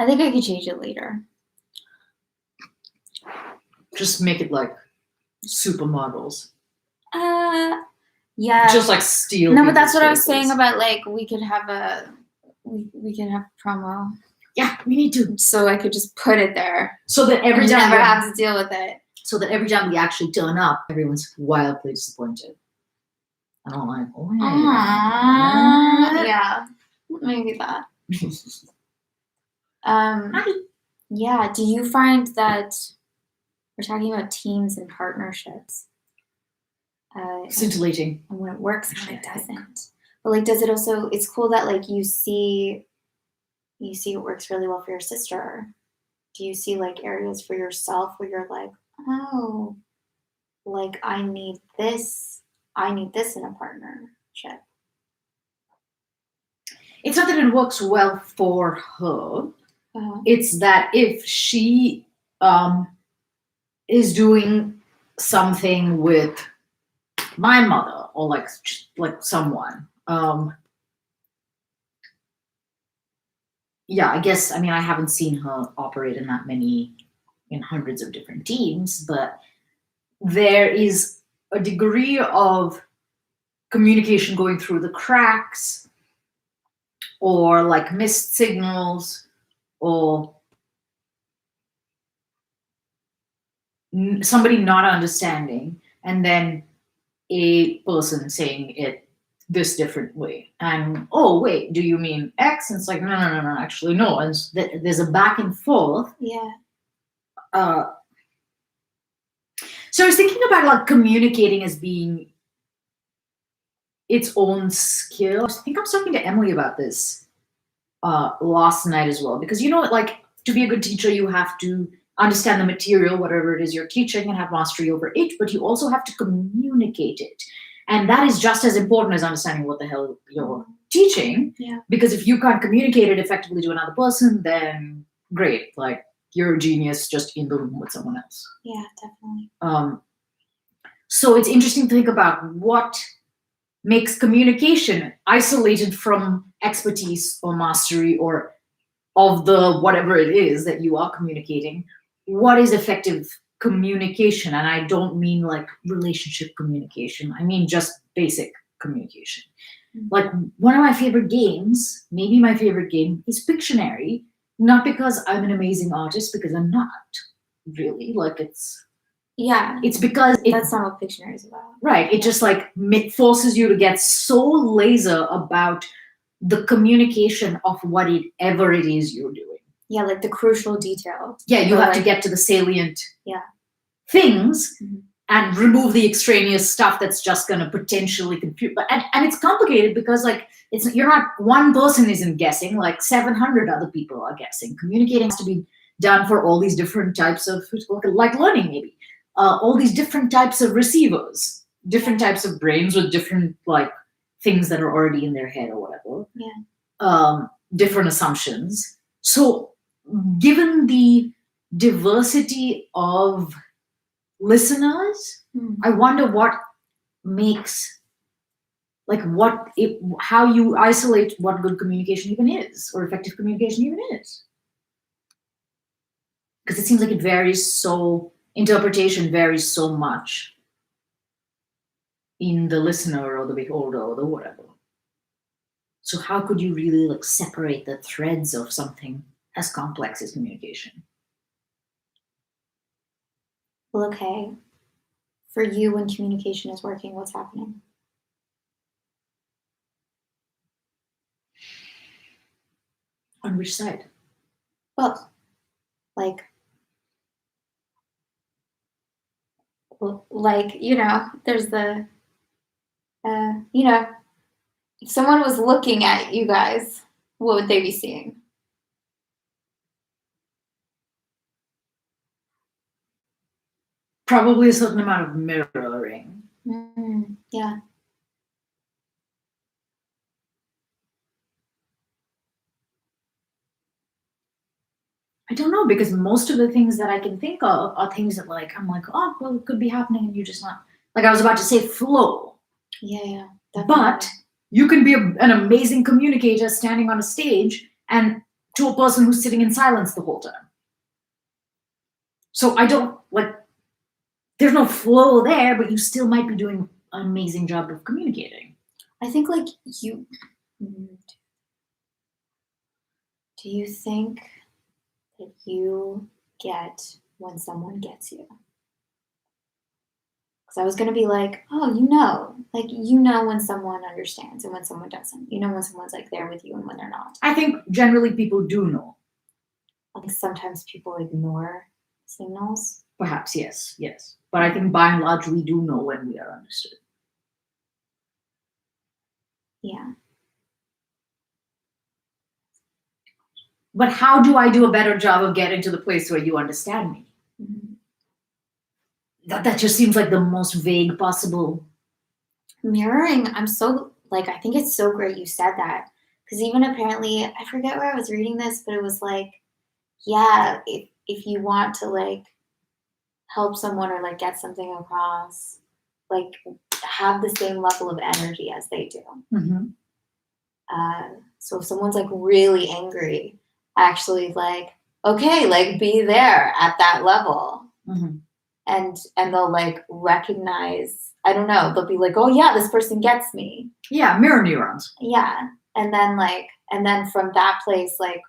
I think I could change it later. Just make it like supermodels. Yeah. Just like steal. No, but that's what I was saying about like we could have a promo. Yeah, we need to. So I could just put it there. So that every time never have to deal with it. So that every time we actually turn up, everyone's wildly disappointed. And I'm like, oh yeah, maybe that. Yeah. Do you find that we're talking about teams and partnerships? Scintillating. And when it works and when it doesn't. But like, does it also? It's cool that like you see it works really well for your sister. Do you see like areas for yourself where you're like, oh, like I need this in a partnership? It's not that it works well for her. It's that if she is doing something with my mother or like someone, yeah, I guess, I mean, I haven't seen her operate in hundreds of different teams, but there is a degree of communication going through the cracks or like missed signals or somebody not understanding and then a person saying it this different way. And, oh, wait, do you mean X? And it's like, no, actually, no. And there's a back and forth. Yeah. So I was thinking about like communicating as being its own skill. I think I was talking to Emily about this last night as well, because like to be a good teacher, you have to understand the material, whatever it is you're teaching, and have mastery over it, but you also have to communicate it. And that is just as important as understanding what the hell you're teaching. Yeah. Because if you can't communicate it effectively to another person, then great, like you're a genius just in the room with someone else. Yeah, definitely. So it's interesting to think about what makes communication isolated from expertise or mastery or of the whatever it is that you are communicating. What is effective communication? And I don't mean like relationship communication. I mean just basic communication. Mm-hmm. Like one of my favorite games, maybe my favorite game, is Pictionary. Not because I'm an amazing artist, because I'm not really. Like it's because that's not what Pictionary is about. Right. It just like forces you to get so laser about the communication of whatever it is you're doing. Yeah, like the crucial detail. Yeah, you have to get to the salient things and remove the extraneous stuff that's just going to potentially confuse. And it's complicated because like you're not, one person isn't guessing, like 700 other people are guessing. Communicating has to be done for all these different types of, like learning maybe, all these different types of receivers, different types of brains with different like things that are already in their head or whatever. Yeah. Different assumptions. So given the diversity of listeners, I wonder what makes, like how you isolate what good communication even is, or effective communication even is. Because it seems like it varies interpretation varies so much in the listener or the beholder or the whatever. So how could you really like separate the threads of something as complex as communication? Well, okay. For you, when communication is working, what's happening? On which side? Well, there's the, if someone was looking at you guys, what would they be seeing? Probably a certain amount of mirroring. Yeah. I don't know, because most of the things that I can think of are things that like, I'm like, oh, well, it could be happening and you're just not. Like I was about to say flow. Yeah. Definitely. But you can be an amazing communicator standing on a stage and to a person who's sitting in silence the whole time. So I don't like, there's no flow there, but you still might be doing an amazing job of communicating. I think like do you think that you get when someone gets you? Because I was going to be like, oh, like, when someone understands and when someone doesn't. When someone's like there with you and when they're not. I think generally people do know. Like sometimes people ignore signals. Perhaps, yes. But I think by and large, we do know when we are understood. Yeah. But how do I do a better job of getting to the place where you understand me? Mm-hmm. That just seems like the most vague possible. Mirroring, I think it's so great you said that. Because even apparently, I forget where I was reading this, but it was like, yeah, if you want to like help someone or like get something across, like have the same level of energy as they do. Mm-hmm. So if someone's like really angry, actually like, okay, like be there at that level. Mm-hmm. And they'll like recognize, I don't know, they'll be like, oh yeah, this person gets me. Yeah, mirror neurons. Yeah. And then from that place, like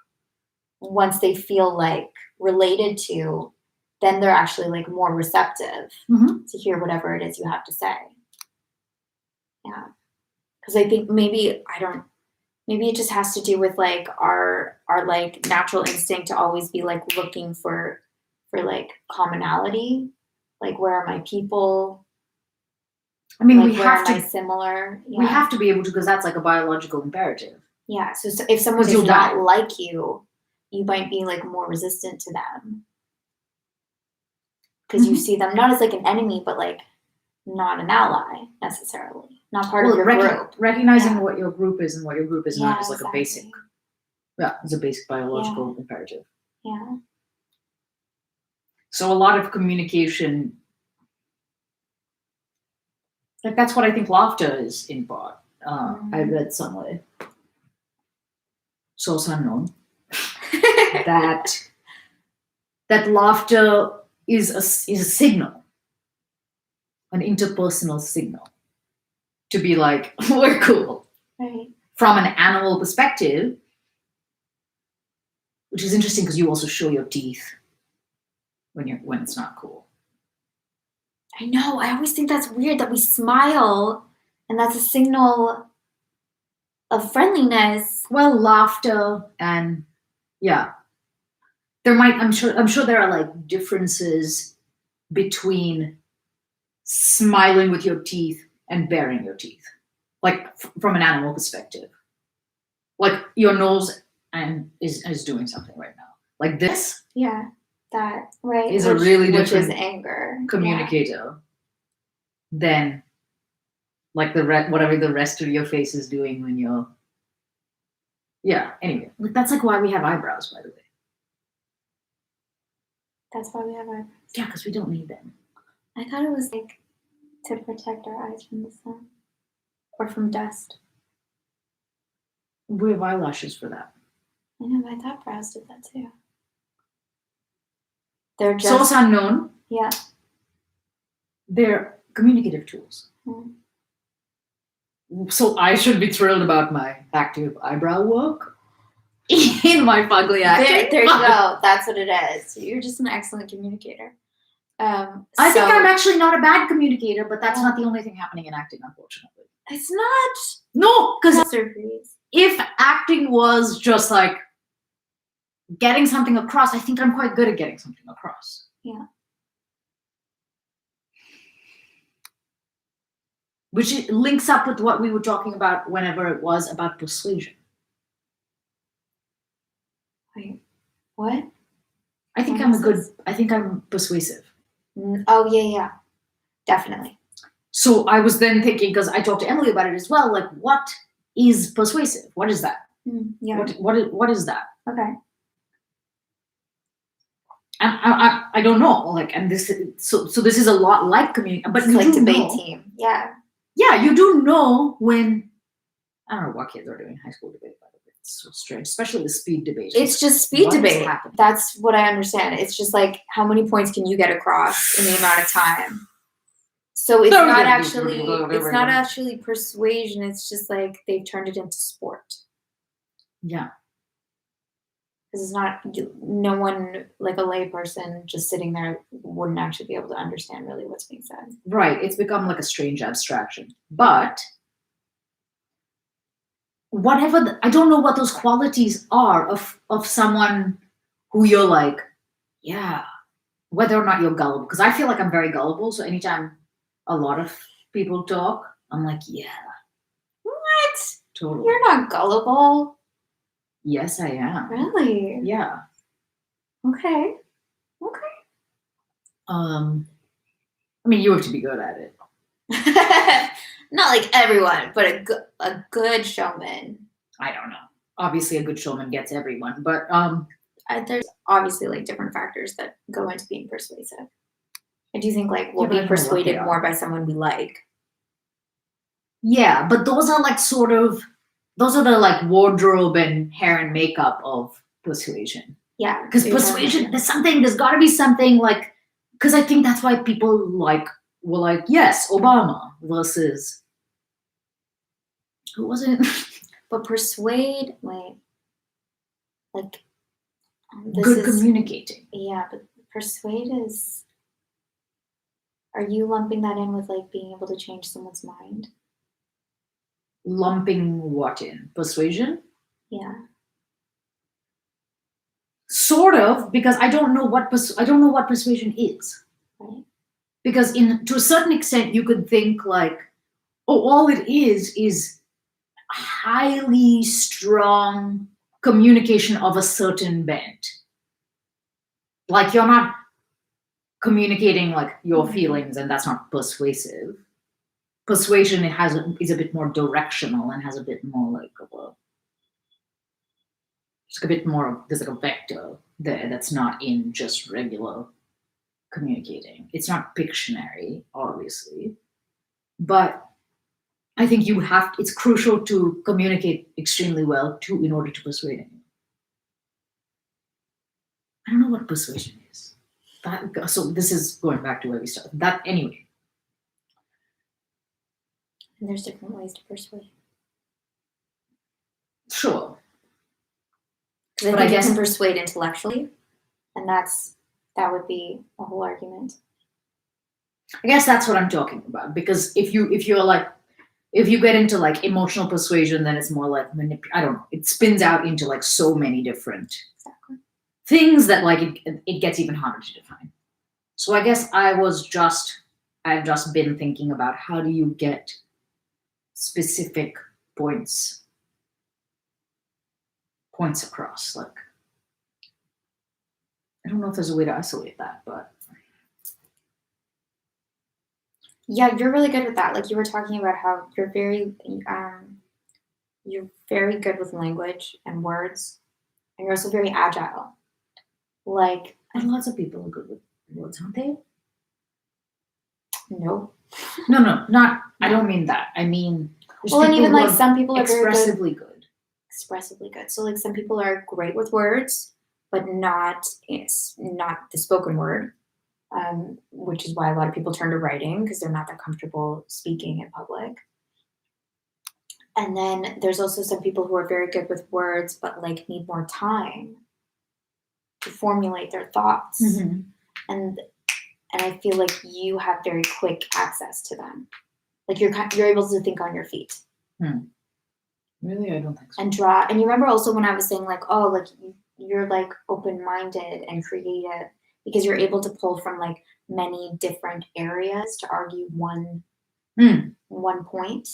once they feel like related to, then they're actually like more receptive to hear whatever it is you have to say. Yeah. Because I think maybe it just has to do with like our like natural instinct to always be like looking for like commonality. Like, where are my people? I mean, like, we have to. Am I similar? Yeah. We have to be able to, because that's like a biological imperative. Yeah. So if someone does not like you, you might be like more resistant to them because you see them not as like an enemy, but like not an ally necessarily, not part of your group. Recognizing what your group is and what your group is not is like exactly. It's a basic biological imperative. Yeah. So a lot of communication, like that's what I think laughter is in part. I read somewhere, source unknown, that laughter is a signal, an interpersonal signal, to be like, we're cool. Right. From an animal perspective, which is interesting because you also show your teeth when it's not cool. I know. I always think that's weird that we smile and that's a signal of friendliness. Well, laughter and I'm sure there are like differences between smiling with your teeth and baring your teeth, like from an animal perspective. Like your nose is doing something right now, like this. Yeah, that right is a really different which is anger communicator than like whatever the rest of your face is doing when you're. Yeah. Anyway, like that's like why we have eyebrows, by the way. That's why we have eyebrows. Yeah, because we don't need them. I thought it was like to protect our eyes from the sun or from dust. We have eyelashes for that. I know, I thought brows did that too. They're just source unknown. Yeah. They're communicative tools. So I should be thrilled about my active eyebrow work in my fugly acting. There you go. That's what it is. You're just an excellent communicator. I think I'm actually not a bad communicator, but that's not the only thing happening in acting, unfortunately. It's not. No, because surgeries. If acting was just like getting something across, I think I'm quite good at getting something across. Yeah. Which links up with what we were talking about whenever it was about persuasion. Wait, what? I think I'm persuasive. Oh, yeah. Definitely. So I was then thinking, because I talked to Emily about it as well, like, what is persuasive? What is that? Yeah. What is that? Okay. And I don't know, like, and this this is a lot like community, but it's like debate team. Yeah. Yeah, you do know when, I don't know what kids are doing high school debate, by the way. so strange, especially the speed debate. It's just speed What is debate. happening? That's what I understand. It's just like how many points can you get across in the amount of time. So it's not actually persuasion. It's just like they've turned it into sport. Yeah. Because it's not, no one, like a layperson just sitting there wouldn't actually be able to understand really what's being said. Right. It's become like a strange abstraction. But whatever, I don't know what those qualities are of someone who you're like, yeah, whether or not you're gullible. Because I feel like I'm very gullible. So anytime a lot of people talk, I'm like, yeah, What? totally. You're not gullible. Yes, I am. Really? Yeah. Okay. I mean, you have to be good at it. Not like everyone, but a good showman. I don't know. Obviously, a good showman gets everyone, but there's obviously like different factors that go into being persuasive. I do think like we'll Yeah, but I be don't know what persuaded they are. more by someone we like. Yeah, but those are like those are the like wardrobe and hair and makeup of persuasion. Yeah. Because persuasion, there's got to be something like, because I think that's why people were like, yes, Obama versus, who was it? But persuade, like Good communicating. Yeah, but persuade is. Are you lumping that in with like being able to change someone's mind? Lumping what in? Persuasion? Yeah. Sort of, because I don't know what persuasion is. Right. Because to a certain extent, you could think like, oh, all it is highly strong communication of a certain bent. Like you're not communicating like your feelings, and that's not persuasive. Persuasion is a bit more directional and has a bit more like just a bit more. There's like a vector there that's not in just regular communicating. It's not Pictionary, obviously, but I think it's crucial to communicate extremely well in order to persuade anyone. I don't know what persuasion is. So this is going back to where we started. That anyway. And there's different ways to persuade. Sure. Because I think you can persuade intellectually, and that would be a whole argument. I guess that's what I'm talking about. Because if you get into like emotional persuasion, then it's more like I don't know. It spins out into like so many different things that like it gets even harder to define. So I guess I've just been thinking about how do you get specific points across. Like I don't know if there's a way to isolate that, but yeah, you're really good with that. Like you were talking about how you're very good with language and words, and you're also very agile. Like and lots of people are good with words, aren't they? No. No, not. I don't mean that. I mean, and even like some people are expressively good. Expressively good. So like some people are great with words, but not the spoken word, which is why a lot of people turn to writing because they're not that comfortable speaking in public. And then there's also some people who are very good with words, but like need more time to formulate their thoughts. Mm-hmm. And I feel like you have very quick access to them. Like you're able to think on your feet. Really, I don't think so. And draw. And you remember also when I was saying like, oh, like you're like open-minded and creative because you're able to pull from like many different areas to argue one point.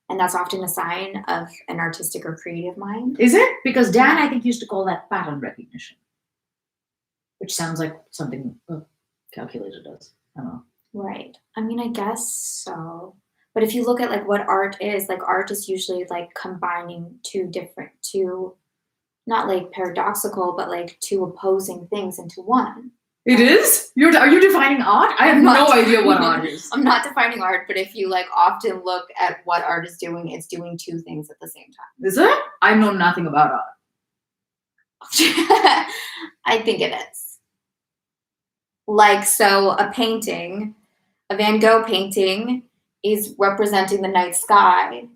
And that's often a sign of an artistic or creative mind. Is it? Because Dan, I think, used to call that pattern recognition, which sounds like something a calculator does. I don't know. Right. I mean, I guess so. But if you look at like what art is usually like combining two, not like paradoxical, but like two opposing things into one. It is? Are you defining art? I have I'm not no idea what defining- art is. I'm not defining art, but if you like often look at what art is doing, it's doing two things at the same time. Is it? I know nothing about art. I think it is. Like, so a painting, a Van Gogh painting, is representing the night sky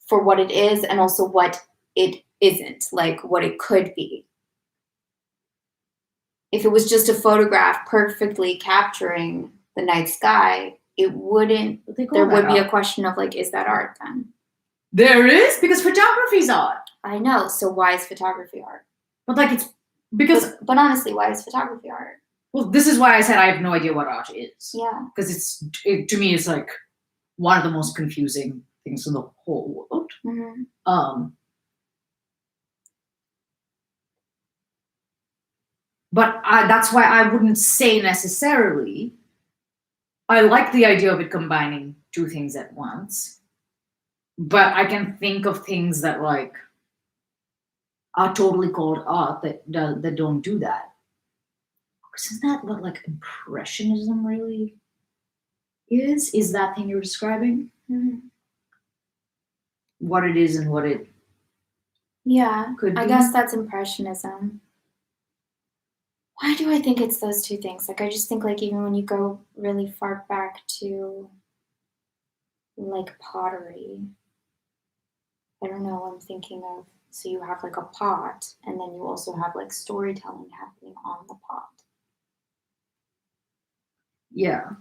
for what it is and also what it isn't, like what it could be. If it was just a photograph perfectly capturing the night sky, it wouldn't, there would be a question of like, is that art then? There is, because photography is art. I know, so why is photography art? But like it's because But honestly, why is photography art? well, this is why I said I have no idea what art is. Yeah. Because to me it's like one of the most confusing things in the whole world. Mm-hmm. But that's why I wouldn't say necessarily. I like the idea of it combining two things at once, but I can think of things that like are totally called art that don't do that. Isn't that what like impressionism really is? Is that thing you're describing? Mm-hmm. What it is and what it Yeah, could I be? guess that's impressionism. Why do I think it's those two things? Like, I just think like even when you go really far back to like pottery, I don't know, I'm thinking of, so you have like a pot and then you also have like storytelling happening on the pot. Yeah.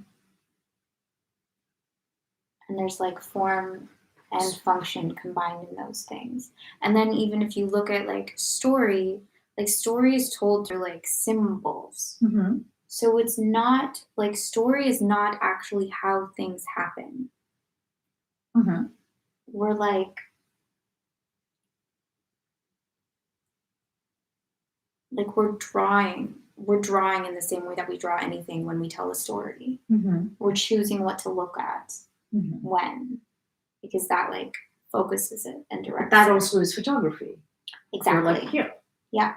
And there's like form and function combined in those things. And then even if you look at like story is told through like symbols. Mm-hmm. So it's not like story is not actually how things happen. Mm-hmm. We're like we're drawing in the same way that we draw anything when we tell a story. Mm-hmm. We're choosing what to look at Mm-hmm. when, because that like focuses it and directs That it. also is photography. Exactly. You're like here. Yeah.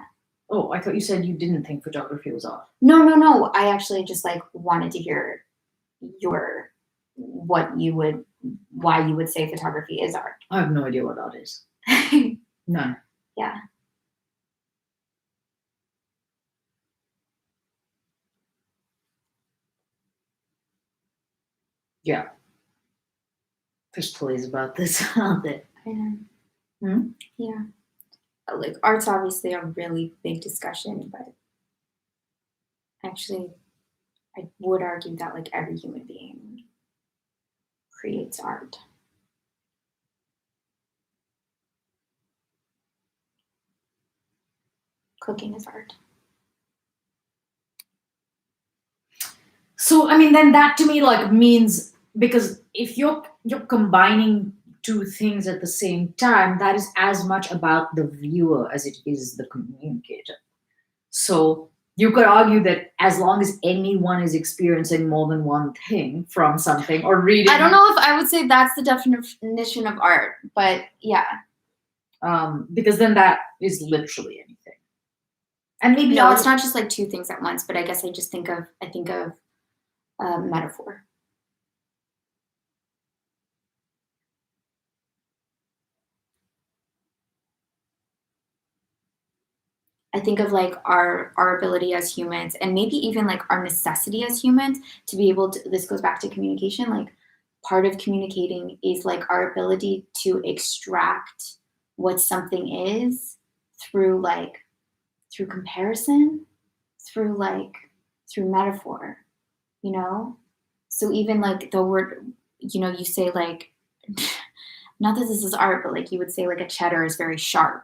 Oh, I thought you said you didn't think photography was art. No. I actually just like wanted to hear why you would say photography is art. I have no idea what art is. None. Yeah. Yeah. There's plays about this out there. I know. Hmm? Yeah. Like art's obviously a really big discussion, but actually I would argue that like every human being creates art. Cooking is art. So I mean, then that to me like means, because if you're combining two things at the same time, that is as much about the viewer as it is the communicator. So you could argue that as long as anyone is experiencing more than one thing from something or reading, I don't know if I would say that's the definition of art, but yeah. Because then that is literally anything. And maybe No, it's not just like two things at once, but I guess I think of metaphor. I think of like our ability as humans, and maybe even like our necessity as humans to be able to, this goes back to communication, like part of communicating is like our ability to extract what something is through comparison, through metaphor, you know? So even like the word, you say like, not that this is art, but like you would say like a cheddar is very sharp,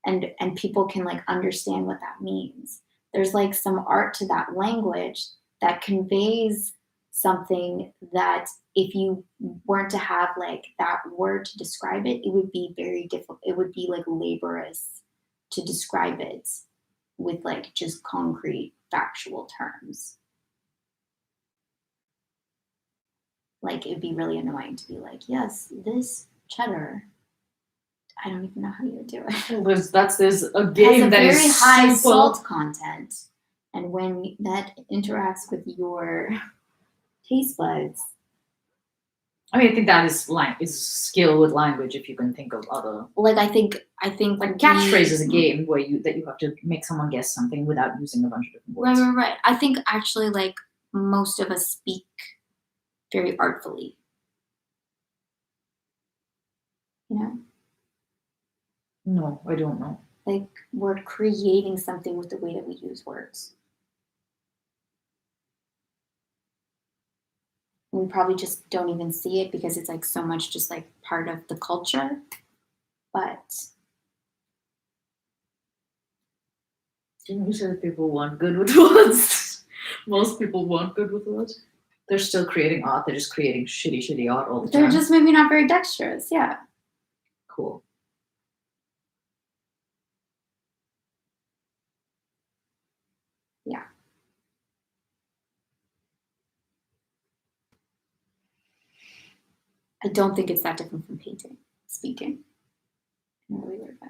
and people can like understand what that means. There's like some art to that language that conveys something that if you weren't to have like that word to describe it, it would be very difficult. It would be like laborious to describe it with like just concrete factual terms. Like it would be really annoying to be like, yes, this cheddar, I don't even know how you would do it. there's a It game has a that very is high super, salt content. And when that interacts with your taste buds, I mean, I think that is skill with language. If you can think of other, like I think like catchphrase is a game where you have to make someone guess something without using a bunch of different words. Right. I think actually like most of us speak very artfully. You know? No, I don't know. Like we're creating something with the way that we use words. We probably just don't even see it because it's like so much just like part of the culture. But Didn't you say that people weren't good with words? Most people weren't good with words. They're still creating art. They're just creating shitty art all the time. they're just maybe not very dexterous. Yeah. Cool. Yeah. I don't think it's that different from painting, speaking in a really weird way.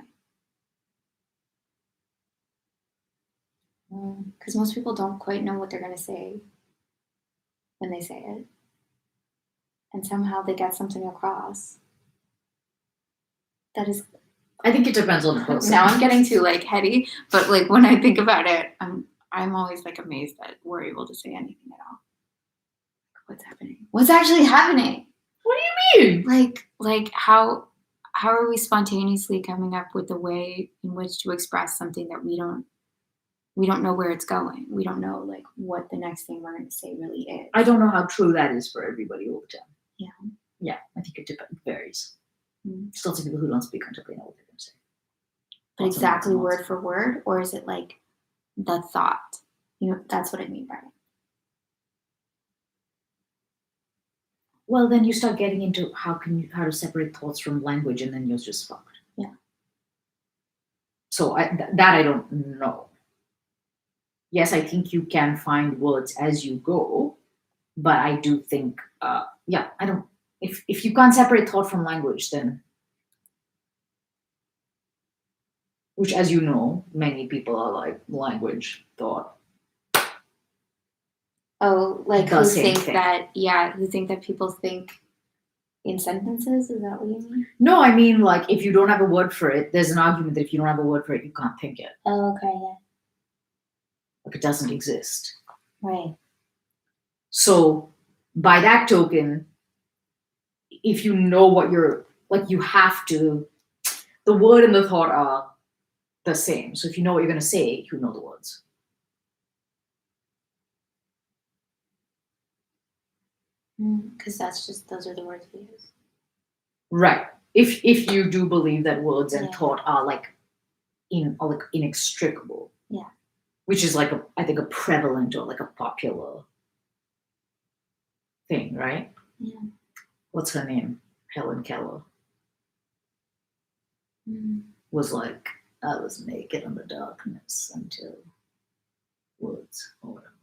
Because most people don't quite know what they're going to say when they say it. And somehow they get something across. That is. I think it depends on the person. Now I'm getting too like heady, but like when I think about it, I'm always like amazed that we're able to say anything at all. What's happening? What's actually happening? What do you mean? Like how are we spontaneously coming up with a way in which to express something that we don't know where it's going. We don't know like what the next thing we're going to say really is. I don't know how true that is for everybody all the time. Yeah. Yeah, I think it varies. Mm. Still see people who don't speak until they know what they're going to say. But exactly word for word, or is it like the thought? You know, that's what I mean by it. Well, then you start getting into how to separate thoughts from language, and then you're just fucked. Yeah. So that I don't know. Yes, I think you can find words as you go, but I do think, I don't. If you can't separate thought from language, then, which, as you know, many people are like language, thought. Oh, like who think that people think in sentences? Is that what you mean? No, I mean like if you don't have a word for it, there's an argument that if you don't have a word for it, you can't think it. Oh, okay, yeah. Like it doesn't exist. Right. So by that token, if you know what you're like, you have to. The word and the thought are the same. So if you know what you're going to say, you know the words. Because those are the words we use. Right. If you do believe that words and thought are like inextricable. Yeah. Which is like I think a prevalent or like a popular thing, right? Yeah. What's her name? Helen Keller. Was like, I was naked in the darkness until words or whatever.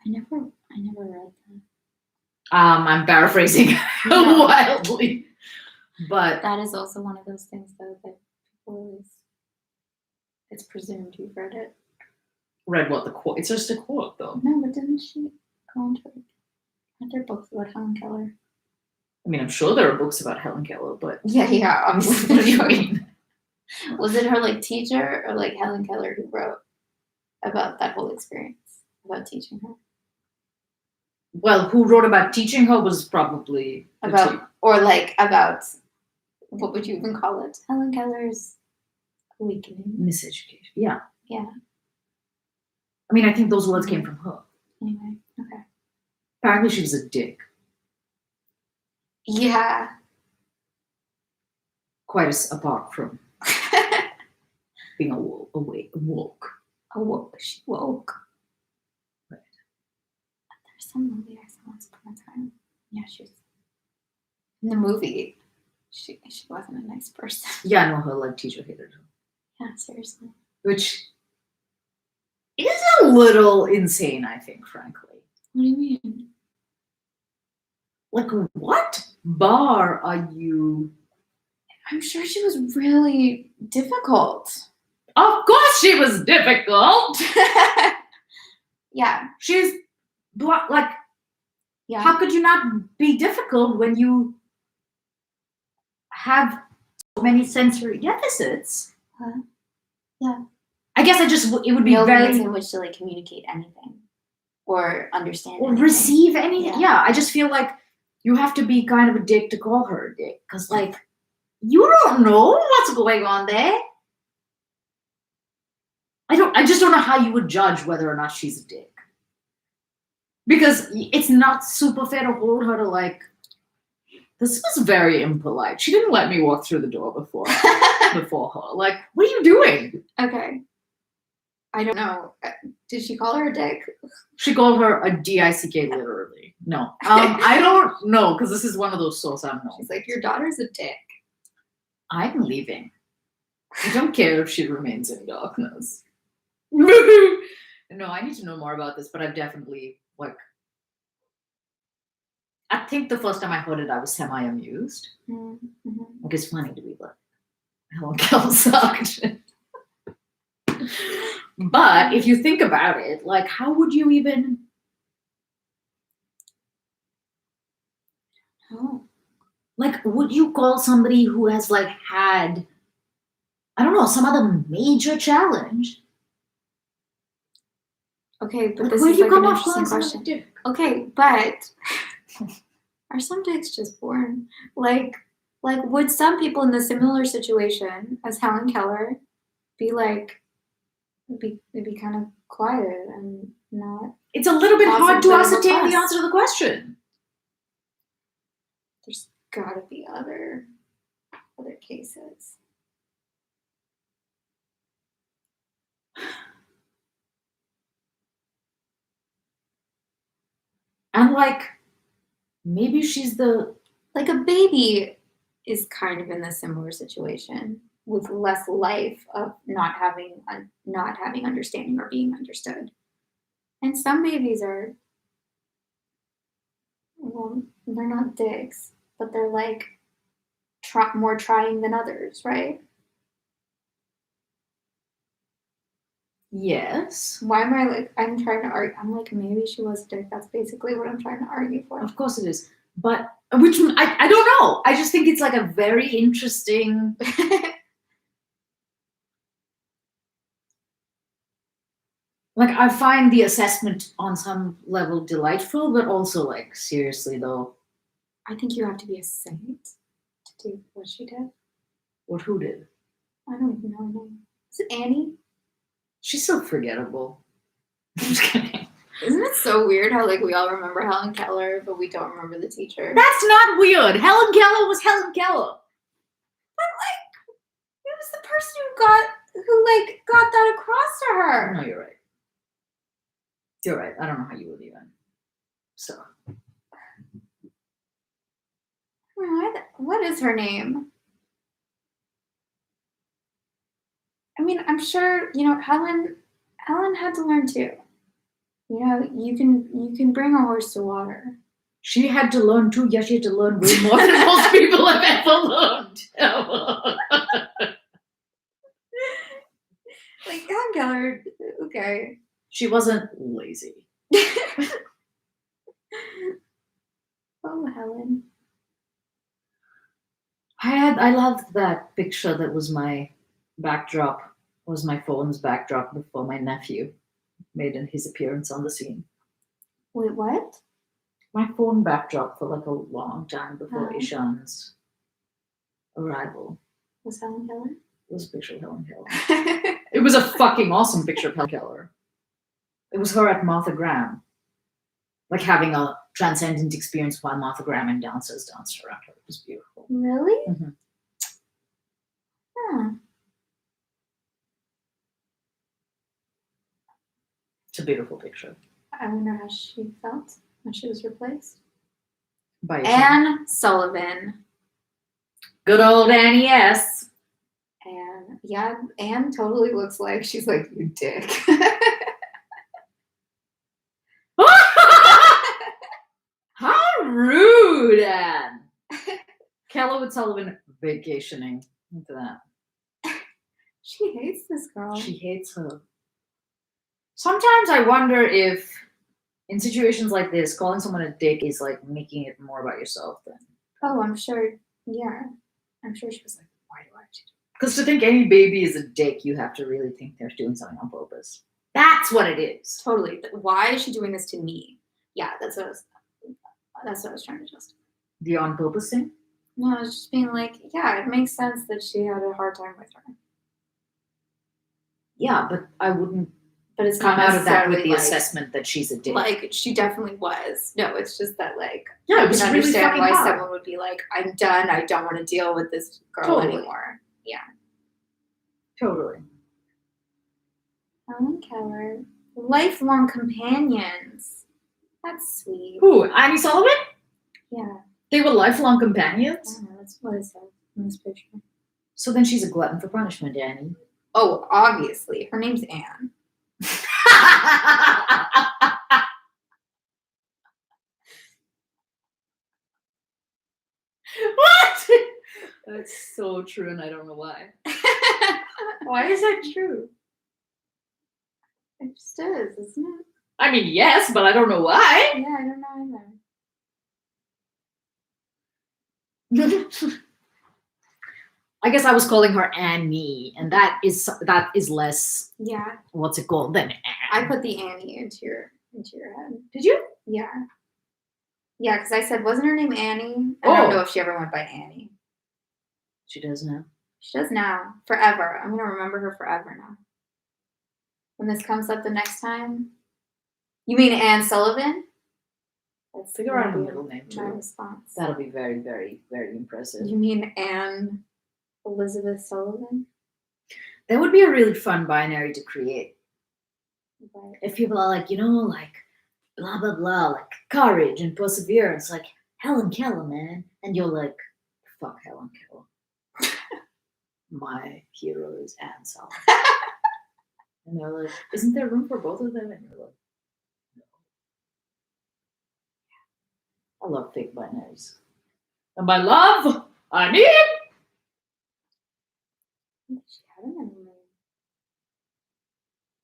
I never read that. I'm paraphrasing wildly, but that is also one of those things though that people always. It's presumed you've read it. Read what, the quote? It's just a quote though. No, but didn't she go into it? Aren't there books about Helen Keller? I mean, I'm sure there are books about Helen Keller, but yeah, obviously. What do you mean? Was it her like teacher or like Helen Keller who wrote about that whole experience about teaching her? Well, who wrote about teaching her was probably about what would you even call it? Helen Keller's awakening. Miseducation. Yeah. Yeah. I mean, I think those words came from her. Anyway, okay. Apparently she was a dick. Yeah. Quite apart from being woke. She woke. Right. There's some movie I saw once upon a time. Yeah, she was in the movie. She wasn't a nice person. Yeah, no, her like teacher hated her. Yeah, seriously. Which is a little insane, I think, frankly. What do you mean? Like, what bar are you? I'm sure she was really difficult. Of course she was difficult. Yeah. She's like, Yeah. how could you not be difficult when you have so many sensory deficits? Yeah. I guess it would be No very limits in which to like communicate anything or understand or anything. receive anything. Yeah. Yeah, I just feel like you have to be kind of a dick to call her a dick, because like you don't know what's going on there. I just don't know how you would judge whether or not she's a dick, because it's not super fair to hold her to like, this was very impolite. She didn't let me walk through the door before her. Like, what are you doing? Okay. I don't know. Did she call her a dick? She called her a D-I-C-K literally. No. I don't know, because this is one of those souls I don't know. She's like, your daughter's a dick. I'm leaving. I don't care if she remains in darkness. No, I need to know more about this, but I've definitely, like, I think the first time I heard it, I was semi-amused. Mm-hmm. Like, it's funny to be like, Helen Keller sucked. But if you think about it, like, how would you even... Oh. Like, would you call somebody who has, like, had, I don't know, some other major challenge? Okay, but Like, this where is do you like an come off interesting calling question. someone a dick? Okay, but are some dicks just born? Like would some people in the similar situation as Helen Keller be like, be kind of quiet and not? It's a little bit Cause a hard to bit of a ascertain the fuss. answer to the question. There's gotta be other cases. And like, maybe she's the... Like a baby is kind of in the similar situation with less life of not having understanding or being understood. And some babies are, well, they're not dicks, but they're like more trying than others, right? Yes. Why am I like, I'm trying to argue, I'm like, maybe she was a dick. That's basically what I'm trying to argue for. Of course it is. But, which, I don't know. I just think it's like a very interesting... Like, I find the assessment on some level delightful, but also like, seriously though, I think you have to be a saint to do what she did. what who did? I don't even know her name. Is it Annie? She's so forgettable. I'm just kidding. Isn't it so weird how like we all remember Helen Keller, but we don't remember the teacher? That's not weird. Helen Keller was Helen Keller. But like, it was the person who got that across to her. No, you're right. You're right. I don't know how you would even. So. What is her name? I mean, I'm sure Helen had to learn too. You can bring a horse to water. She had to learn too. Yeah, she had to learn way more than most people have ever learned. Like Helen Keller, okay. She wasn't lazy. Oh, Helen. I loved that picture that was my backdrop, was my phone's backdrop before my nephew made his appearance on the scene. Wait, what? My phone backdrop for like a long time before Oh. Ishan's arrival Was Helen Keller? was a picture of Helen Keller. It was a fucking awesome picture of Helen Keller. It was her at Martha Graham, like having a transcendent experience while Martha Graham and dancers danced around her. It was beautiful. Really? Mm-hmm. Huh. It's a beautiful picture. I wonder how she felt when she was replaced. By Anne Sullivan. Good old Annie S. And yeah, Anne totally looks like she's like, you dick. How rude, Anne. Keller with Sullivan vacationing. Look at that. She hates this girl. She hates her. Sometimes I wonder if in situations like this, calling someone a dick is like making it more about yourself than. Oh, I'm sure. Yeah, I'm sure she was like, why do I have to do Because to think any baby is a dick, you have to really think they're doing something on purpose. That's what it is. Totally. Why is she doing this to me? Yeah, that's what I was trying to justify. The on purpose thing? No, I was just being like, yeah, it makes sense that she had a hard time with her. Yeah, but I wouldn't But it's come not out of that with necessarily the like, assessment that she's a dick. like she definitely was. No, it's just that like Yeah, I it was can really understand fucking why hard. someone would be like, I'm done. I don't want to deal with this girl Totally. anymore. Yeah. Totally. Helen Keller, lifelong companions. That's sweet. Who? Annie Sullivan? Yeah. They were lifelong I companions? don't know. That's what it says in this picture. So then she's a glutton for punishment, Annie. Oh, obviously. Her name's Anne. What? That's so true, and I don't know why. Why is that true? It just is, isn't it? I mean, yes, but I don't know why. Yeah, I don't know either. I guess I was calling her Annie, and that is less. Yeah, What's it called? Than Anne. I put the Annie into your head. Did you? Yeah. Yeah, because I said, wasn't her name Annie? I Oh. don't know if she ever went by Annie. She does now. She does now. Forever. I'm going to remember her forever now. When this comes up the next time. You mean Anne Sullivan? Let's Figure out a middle name my too. response. That'll be very, very, very impressive. You mean Anne Elizabeth Sullivan? That would be a really fun binary to create. Right. If people are like, like blah blah blah, like courage and perseverance, like Helen Keller, man, and you're like, fuck Helen Keller. My hero is Anne Sullivan. And they're like, isn't there room for both of them? And you're like, no. I love fake binaries. And by love, I mean She had a middle name.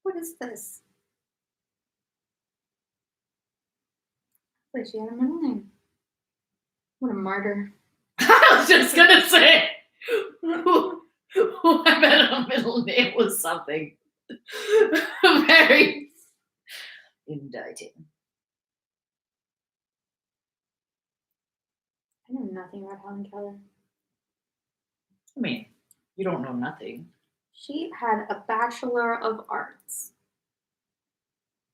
What is this? Wait, she had a middle name. What a martyr. I was just gonna say who I bet her middle name was something very indicting. I know nothing about Helen Keller. I mean, you don't know nothing. She had a Bachelor of Arts.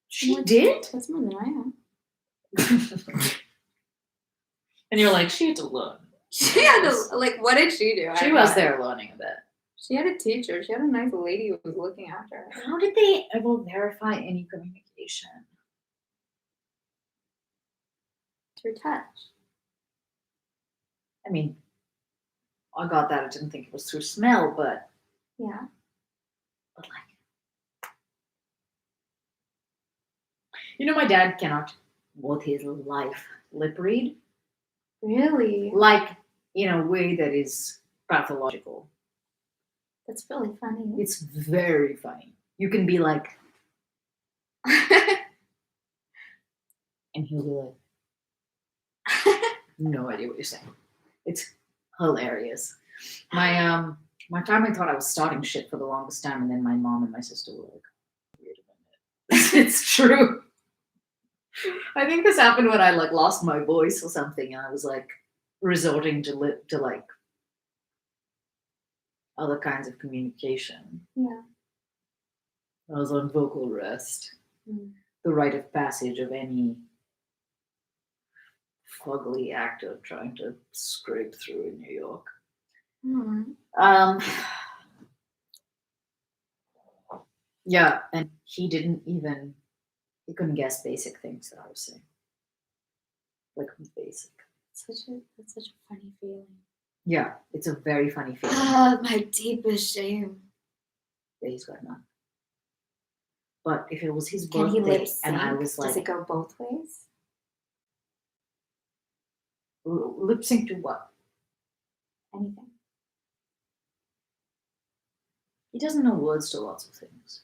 She did? That's more than I have. And you're like, she had to learn. She had to, like, what did she do? She was there learning a bit. She had a teacher. She had a nice lady who was looking after her. How did they ever verify any communication? Through touch. I mean, I got that. I didn't think it was through smell, but Yeah. like, my dad cannot, with his life, lip read. Really? Like, in a way that is pathological. That's really funny. It's very funny. You can be like, and he'll be like, no idea what you're saying. It's hilarious. My family thought I was starting shit for the longest time, and then my mom and my sister were like, wait a minute. It's true. I think this happened when I like lost my voice or something, and I was like resorting to like other kinds of communication. Yeah. I was on vocal rest. Mm. The rite of passage of any fugly actor trying to scrape through in New York. Mm. Yeah, and he couldn't guess basic things that I was saying. Like basic. That's such a funny feeling. Yeah, it's a very funny feeling. Ah, my deepest shame. Yeah, he's got none. But if it was his Can he birthday lip and I sync? was like, Does it go both ways? lip sync to what? Anything. He doesn't know words to lots of things.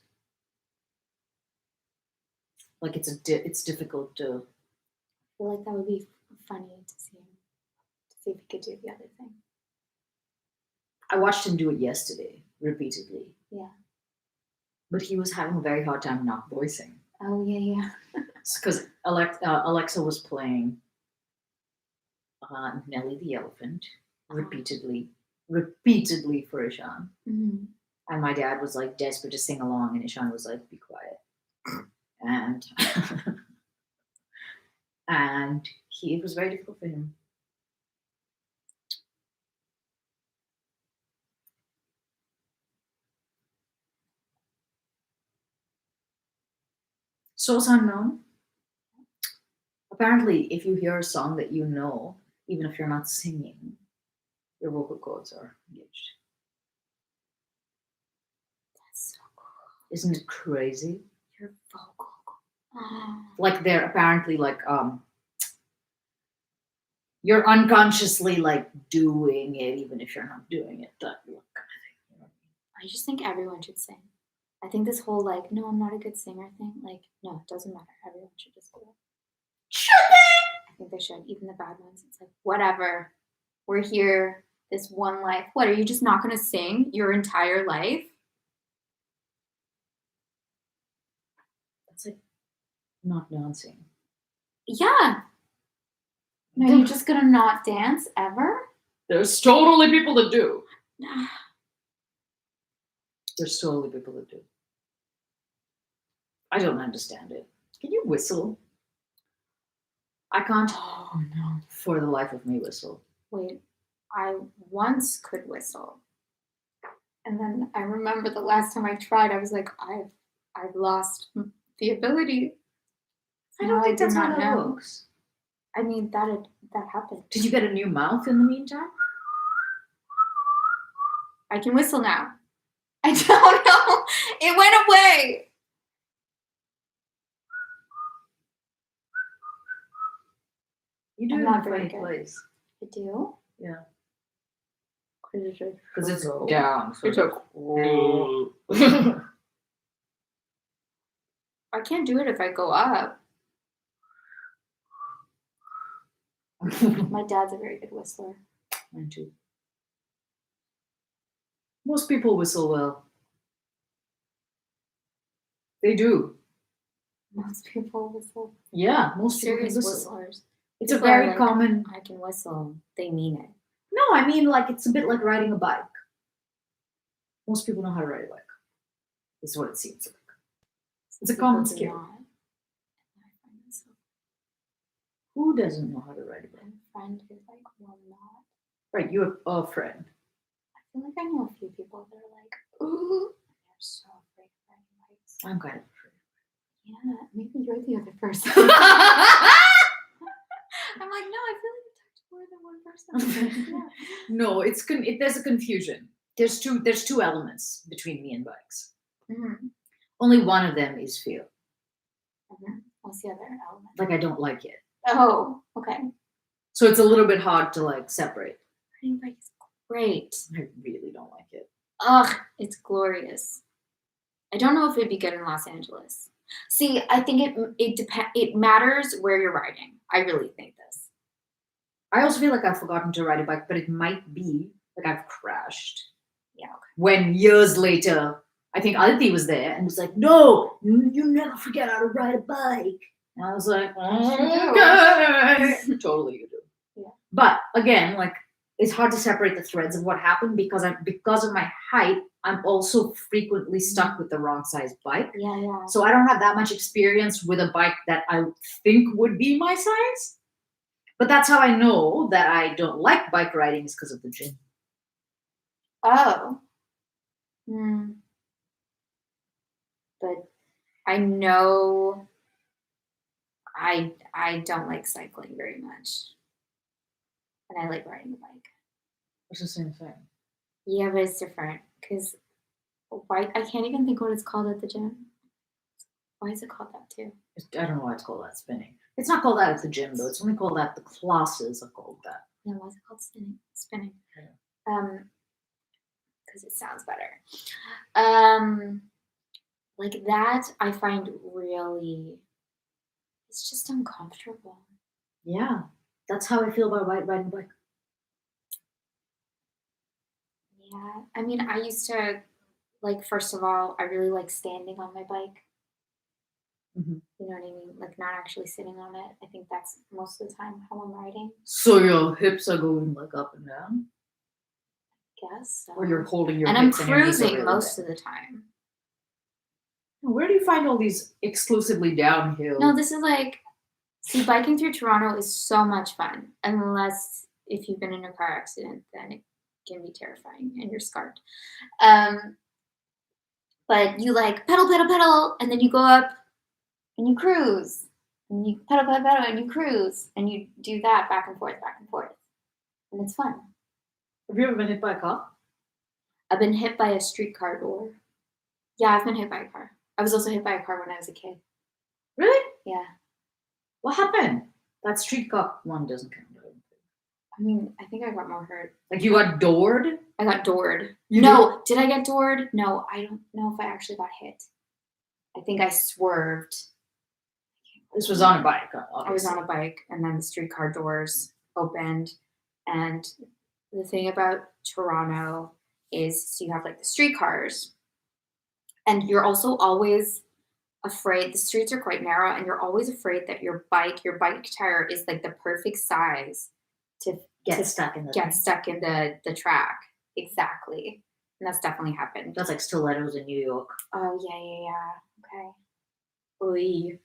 Like it's difficult to. I feel like that would be funny to see if he could do the other thing. I watched him do it yesterday repeatedly. Yeah. But he was having a very hard time not voicing. Oh yeah. Because Alexa was playing Nelly the Elephant repeatedly for Ishan. Mm-hmm. And my dad was like desperate to sing along, and Ishan was like, "Be quiet." And and it was very difficult for him. Source unknown. Apparently, if you hear a song that you know, even if you're not singing, your vocal cords are engaged. That's so cool. Isn't it crazy? Your vocal. Like they're apparently like you're unconsciously like doing it, even if you're not doing it. That kind of thing. You know? I just think everyone should sing. I think this whole like, no, I'm not a good singer thing. Like, no, it doesn't matter. Everyone should just do it. Should they? I think they should. Even the bad ones. It's like, whatever. We're here this one life. What, are you just not going to sing your entire life? That's like not dancing. Yeah. No, you're just going to not dance ever? There's totally people that do. There's totally people that do. I don't understand it. Can you whistle? I can't. Oh no. For the life of me, whistle. Wait, I once could whistle. And then I remember the last time I tried, I was like, I've lost the ability. I don't think that's how that works. I mean, that happened. Did you get a new mouth in the meantime? I can whistle now. I don't know. It went away. You do I'm it not in a very funny good. place. I do? Yeah. Because it's down. So it's I can't do it if I go up. My dad's a very good whistler. Mine too. Most people whistle well. They do. Most people whistle. Yeah, most Serious people can whistle. whistlers. It's People a very are like, common. I can whistle. They mean it. No, I mean like it's a bit like riding a bike. Most people know how to ride a bike. Is what it seems like. It's a common skill. Who doesn't know how to ride a bike? A friend who's like, well, not. Right, you have a friend. I feel like I know a few people that are like, ooh, they're so afraid of riding bikes. I'm kind of afraid. Yeah, maybe you're the other person. I'm like, no, I feel like I talked to more than one person. Yeah. No, there's a confusion. There's two elements between me and bikes. Mm-hmm. Only one of them is fear. Mm-hmm. What's the other element? Like I don't like it. Oh, okay. So it's a little bit hard to like separate. Riding bike is great. I really don't like it. Ugh, it's glorious. I don't know if it'd be good in Los Angeles. See, I think it matters where you're riding. I really think this. I also feel like I've forgotten to ride a bike, but it might be like I've crashed. Yeah. Okay. When years later, I think Aditi was there and was like, "No, you never forget how to ride a bike." And I was like, "Okay." Totally, you do. Yeah. But again, like it's hard to separate the threads of what happened because of my height, I'm also frequently stuck with the wrong size bike. Yeah. So I don't have that much experience with a bike that I think would be my size. But that's how I know that I don't like bike riding is because of the gym. Oh. But I know I don't like cycling very much. And I like riding a bike. It's the same thing. Yeah, but it's different. Because why I can't even think what it's called at the gym. Why is it called that too? I don't know why it's called that, spinning. It's not called that at the gym though. It's only called that. The classes are called that. Yeah, why is it called spinning? Yeah. Because it sounds better. Like that I find really It's just uncomfortable. Yeah, that's how I feel about riding a bike. Yeah. I mean, I used to like, first of all, I really like standing on my bike. Mhm. You know what I mean? Like not actually sitting on it. I think that's most of the time how I'm riding. So your hips are going like up and down, Guess so. or you're holding your And I'm hips and your knees are cruising really most bent. of the time. Where do you find all these exclusively downhill? No, this is like, see, biking through Toronto is so much fun. Unless if you've been in a car accident, then it can be terrifying and you're scarred. Um, but you like pedal, pedal, pedal, and then you go up and you cruise. And you pedal, pedal, pedal, and you cruise. And you do that back and forth, back and forth. And it's fun. Have you ever been hit by a car? I've been hit by a streetcar door. Yeah, I've been hit by a car. I was also hit by a car when I was a kid. Really? Yeah. What happened? That street car one doesn't count. I mean, I think I got more hurt. Like you got doored? I got doored. You No, did I get doored? No, I don't know if I actually got hit. I think I swerved. This was on a bike, obviously. I was on a bike, and then the streetcar doors opened. And the thing about Toronto is, so you have like the streetcars, and you're also always afraid. The streets are quite narrow, and you're always afraid that your bike tire is like the perfect size to Get stuck in the get stuck in the track. Exactly. And that's definitely happened. That's like stilettos in New York. Oh, yeah. Okay. Oy.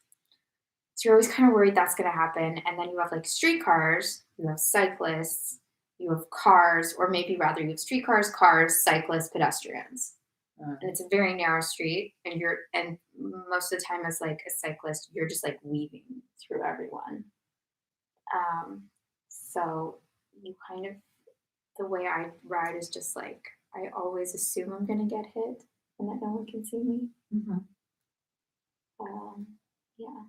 So you're always kind of worried that's going to happen. And then you have like streetcars, you have cyclists, you have cars, or maybe rather you have streetcars, cars, cyclists, pedestrians. And it's a very narrow street. And most of the time as like a cyclist, you're just like weaving through everyone. So you kind of, the way I ride is just like, I always assume I'm going to get hit and that no one can see me. Mm-hmm. Yeah.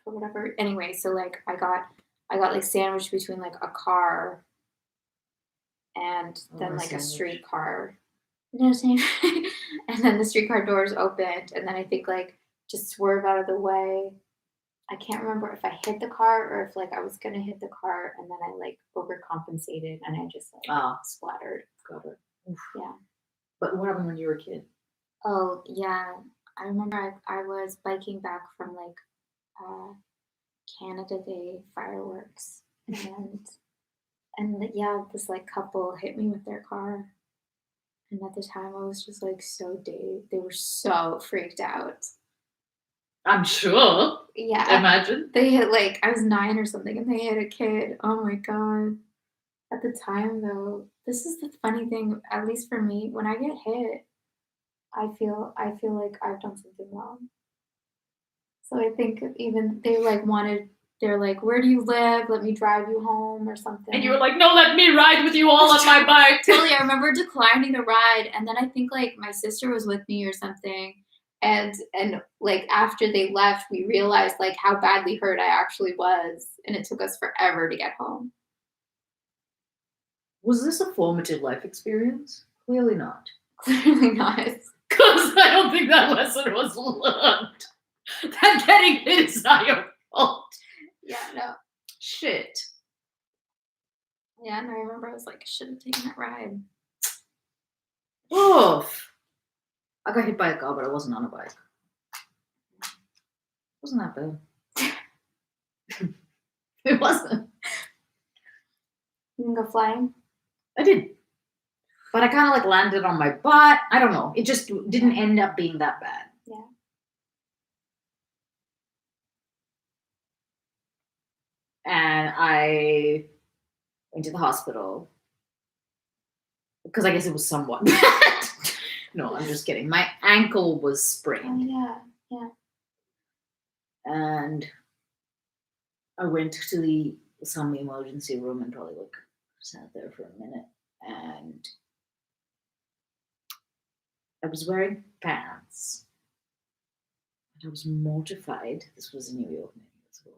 For whatever. Anyway, so like I got like sandwiched between like a car and then like a streetcar. No sandwich. And then the streetcar doors opened, and then I think like just swerve out of the way. I can't remember if I hit the car or if like I was gonna hit the car, and then I like overcompensated and I just like splattered. Got it. Oof. Yeah. But what happened when you were a kid? Oh yeah, I remember I was biking back from like Canada Day fireworks, and yeah, this like couple hit me with their car, and at the time I was just like so dazed. They were so freaked out. I'm sure. Yeah. Imagine. They hit like, I was 9 or something, and they hit a kid. Oh my god. At the time though, this is the funny thing, at least for me, when I get hit, I feel like I've done something wrong. So I think even they're like, where do you live? Let me drive you home or something. And you were like, no, let me ride with you all on my bike. Totally. I remember declining the ride, and then I think like my sister was with me or something. And like after they left, we realized like how badly hurt I actually was, and it took us forever to get home. Was this a formative life experience? Clearly not. Clearly not. Because I don't think that lesson was learned. That getting hit is not your fault. Yeah, no. Shit. Yeah, and I remember I was like, I should have taken that ride. Oof. I got hit by a car, but I wasn't on a bike. It wasn't that bad. It wasn't. You can go flying? I did. But I kind of like landed on my butt. I don't know. It just didn't end up being that bad. Yeah. And I went to the hospital because I guess it was somewhat bad. No, I'm just kidding. My ankle was sprained. Oh, yeah. And I went to some emergency room and probably like sat there for a minute. And I was wearing pants. And I was mortified. This was in New York many years ago.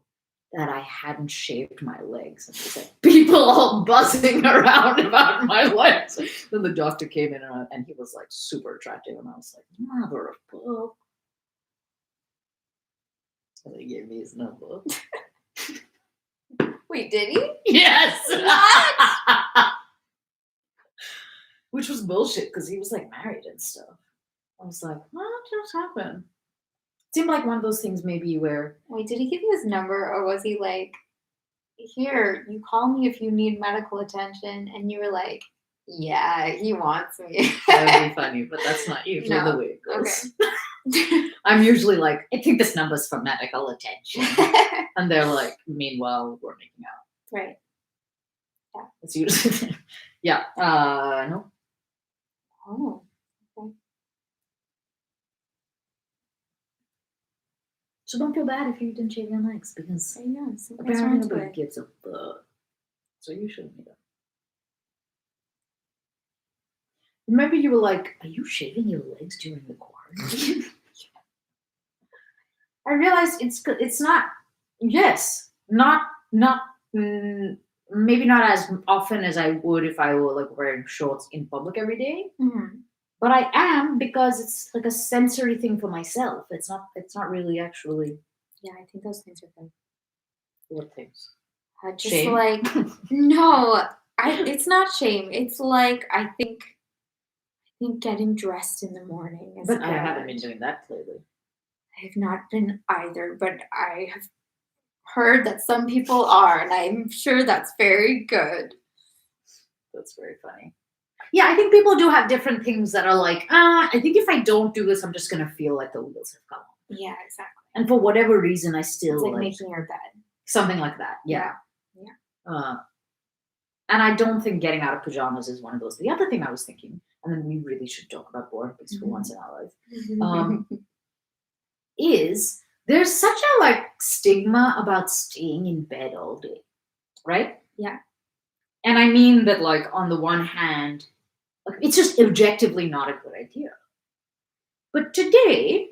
That I hadn't shaved my legs. And there's like people all buzzing around about my legs. Then the doctor came in and he was like super attractive. And I was like, mother of fuck. And he gave me his number. Wait, did he? Yes. What? Which was bullshit because he was like married and stuff. I was like, what just happened? Seemed like one of those things maybe where Wait, did he give you his number, or was he like, here, you call me if you need medical attention, and you were like, yeah, he wants me. that would be funny, but that's not usually No. the way it goes. Okay. I'm usually like, I think this number's for medical attention. And they're like, meanwhile, we're making out. Right. That's usually yeah. No. Oh. So don't feel bad if you didn't shave your legs because I know. So apparently nobody gives a fuck. So you shouldn't either. Remember you were like, are you shaving your legs during the quarantine? I realized it's not, yes, not, maybe not as often as I would if I were like wearing shorts in public every day. Mm-hmm. But I am because it's like a sensory thing for myself. It's not really actually. Yeah, I think those things are good. What things? Just Shame? like, no, it's not shame. It's like, I think getting dressed in the morning is But good. I haven't been doing that lately. I have not been either, but I have heard that some people are, and I'm sure that's very good. That's very funny. Yeah, I think people do have different things that are like, I think if I don't do this, I'm just gonna feel like the wheels have come off. Yeah, exactly. And for whatever reason, I still It's like making your bed. something like that. Yeah. Yeah. And I don't think getting out of pajamas is one of those. The other thing I was thinking, and then we really should talk about board books for once in our life, is there's such a like stigma about staying in bed all day, right? Yeah. And I mean that like on the one hand, like, it's just objectively not a good idea. But today,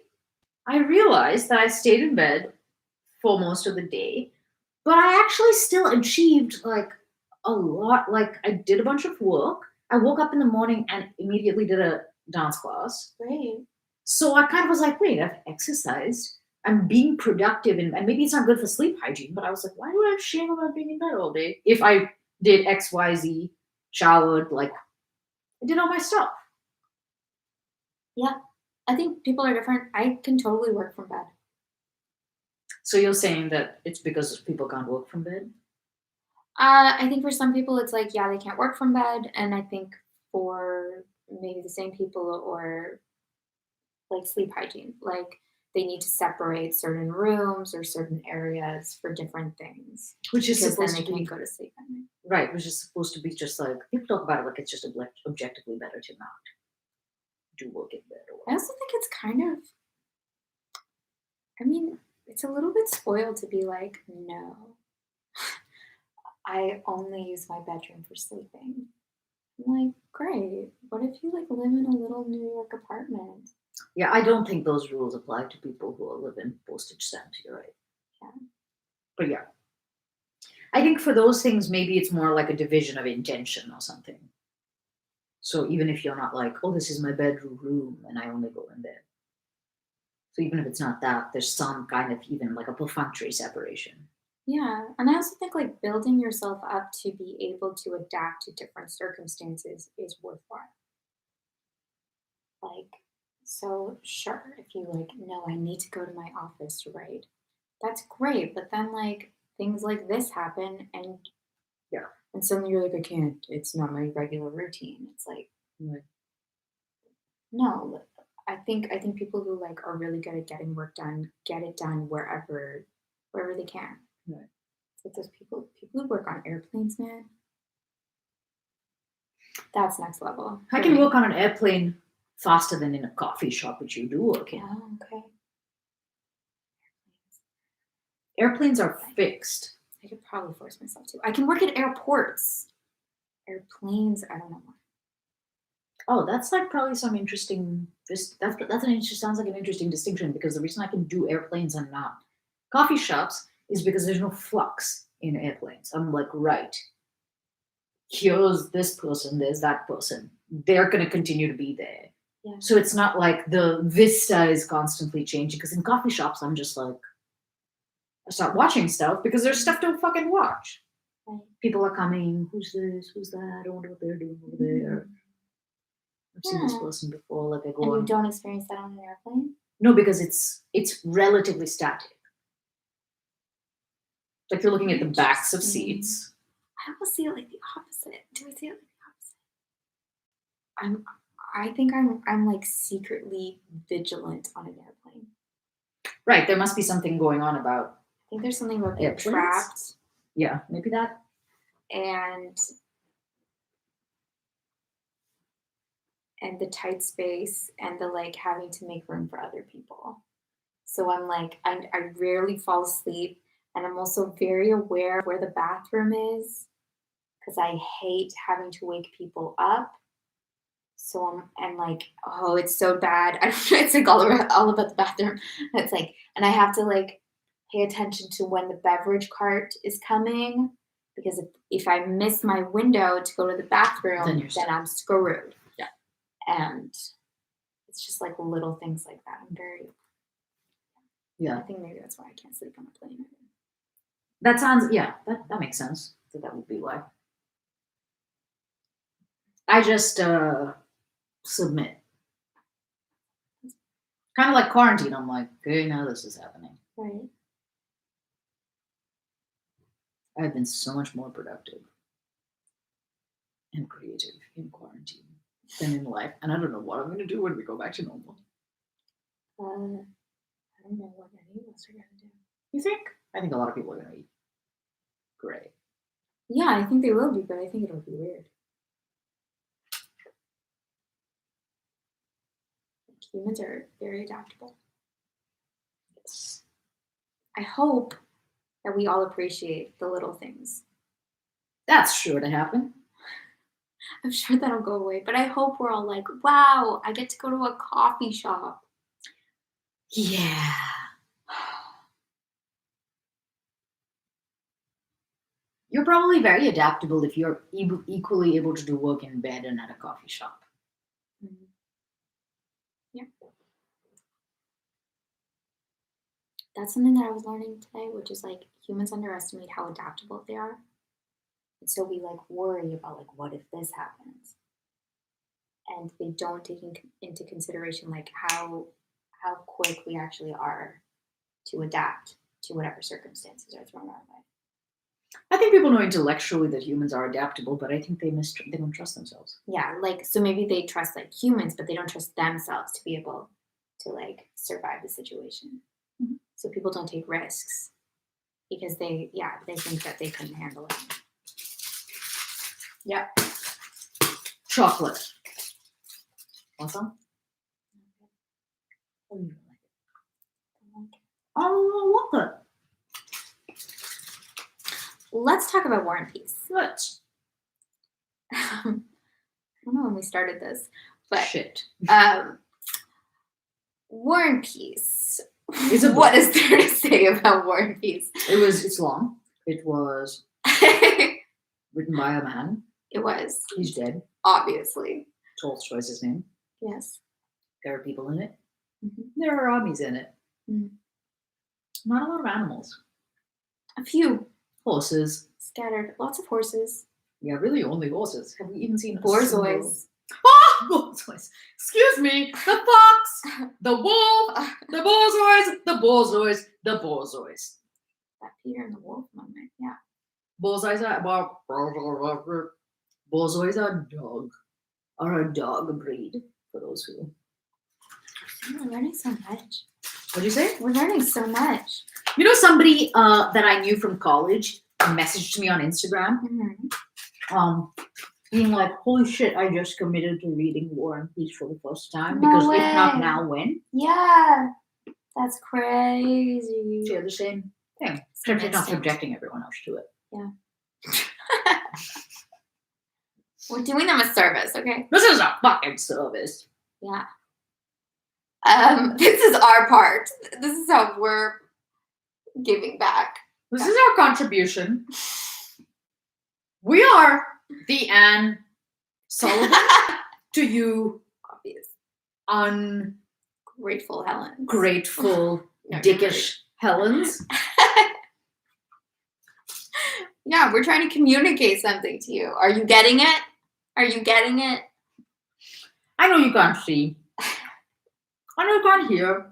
I realized that I stayed in bed for most of the day, but I actually still achieved like a lot. Like I did a bunch of work. I woke up in the morning and immediately did a dance class. Great. So I kind of was like, wait, I've exercised. I'm being productive, and maybe it's not good for sleep hygiene, but I was like, why do I have shame about being in bed all day? If I did X, Y, Z, showered, like I did all my stuff. Yeah. I think people are different. I can totally work from bed. So you're saying that it's because people can't work from bed? I think for some people it's like, yeah, they can't work from bed, and I think for maybe the same people or like sleep hygiene, like they need to separate certain rooms or certain areas for different things, Which is because then supposed they to be can't go to sleep at night. right, which is supposed to be just like people talk about it like it's just objectively better to not do work in bed or I whatever. also think it's kind of, I mean, it's a little bit spoiled to be like, no, I only use my bedroom for sleeping. I'm like, great. What if you like live in a little New York apartment? Yeah, I don't think those rules apply to people who live in postage stamps. You're right. Yeah. But yeah, I think for those things, maybe it's more like a division of intention or something. So even if you're not like, oh, this is my bedroom room and I only go in there. So even if it's not that, there's some kind of even like a perfunctory separation. Yeah. And I also think like building yourself up to be able to adapt to different circumstances is worthwhile. Like, so sure, if you like, no, I need to go to my office to write, that's great. But then like things like this happen, and Yeah. and suddenly you're like, I can't, it's not my regular routine. It's like, Right. no, I think people who like are really good at getting work done get it done wherever they can. Right. It's like those people who work on airplanes, man. That's next level. I can work on an airplane faster than in a coffee shop, which you do work in. Oh, okay. Airplanes are fixed. I could probably force myself to. I can work at airports. Airplanes, I don't know. Oh, that's like probably some interesting. That's an interesting. Sounds like an interesting distinction because the reason I can do airplanes and not coffee shops is because there's no flux in airplanes. I'm like, right. Here's this person. There's that person. They're gonna continue to be there. Yeah. So it's not like the vista is constantly changing. Because in coffee shops, I'm just like, start watching stuff because there's stuff to fucking watch. Right. People are coming. Who's this? Who's that? I wonder what they're doing over there. I've seen this Yeah. person before. Like I go And you on. don't experience that on an airplane? No, because it's relatively static. Like you're looking at the backs of Interesting. seats. I almost see it like the opposite. Do I see it like the opposite? I think I'm like secretly vigilant on an airplane. Right. There must be something going on about. I think there's something about being Airplanes? trapped Yeah, maybe that. and the tight space and the like having to make room for other people. So I'm like, I rarely fall asleep, and I'm also very aware of where the bathroom is because I hate having to wake people up. So I'm like, oh, it's so bad. It's like all about the bathroom. It's like, and I have to like pay attention to when the beverage cart is coming because if I miss my window to go to the bathroom, Then you're then stuck. I'm screwed. Yeah. And it's just like little things like that. I'm very, I Yeah. think maybe that's why I can't sleep on a plane. That sounds. Yeah. That makes sense. So that would be why. I just submit. Kind of like quarantine. I'm like, okay, now this is happening. Right. I've been so much more productive and creative in quarantine than in life, and I don't know what I'm going to do when we go back to normal. I don't know what any of us are going to do. You think? I think a lot of people are going to be great. Yeah, I think they will be, but I think it'll be weird. Humans are very adaptable. Yes. I hope that we all appreciate the little things. That's sure to happen. I'm sure that'll go away, but I hope we're all like, wow, I get to go to a coffee shop. Yeah. You're probably very adaptable if you're equally able to do work in bed and at a coffee shop. Mhm. Yeah. That's something that I was learning today, which is like humans underestimate how adaptable they are. And so we like worry about like, what if this happens? And they don't take into consideration like how quick we actually are to adapt to whatever circumstances are thrown our way. I think people know intellectually that humans are adaptable, but I think they don't trust themselves. Yeah, like so maybe they trust like humans, but they don't trust themselves to be able to like survive the situation. Mhm. So people don't take risks because they think that they couldn't handle it. Yeah. Chocolate. Want some? Oh, you don't like it. Oh, what the? Let's talk about War and Peace. Let's. I don't know when we started this, but Shit. War and Peace. Is it What is there to say about War and Peace? It's long. It was written by a man. It was. He's dead. Obviously. Tolstoy's his name. Yes. There are people in it. Mhm. There are armies in it. Mhm. Not a lot of animals. A few. Horses. Scattered. Lots of horses. Yeah, really only horses. Have we even seen a Borzois. Ah, borzois. Excuse me. The fox, the wolf, the borzois, the borzois, the borzois. That Peter and the Wolf moment. Yeah. Borzois are a dog breed, for those who. We're learning so much. What'd you say? We're learning so much. You know, somebody that I knew from college messaged me on Instagram, being like, "Holy shit! I just committed to reading War and Peace for the first time No because if not way. now, when?" Yeah. That's crazy. She had the same thing. Same Except she's not instinct. subjecting everyone else to it. We're doing them a service, okay? This is a fucking service. Yeah. This is our part. This is how we're giving back. This is our contribution. We are the Anne Sullivan to you Obvious. ungrateful Grateful Helen. dickish No, Helens. Yeah, we're trying to communicate something to you. Are you getting it? Are you getting it? I know you can't see. I know you can't hear.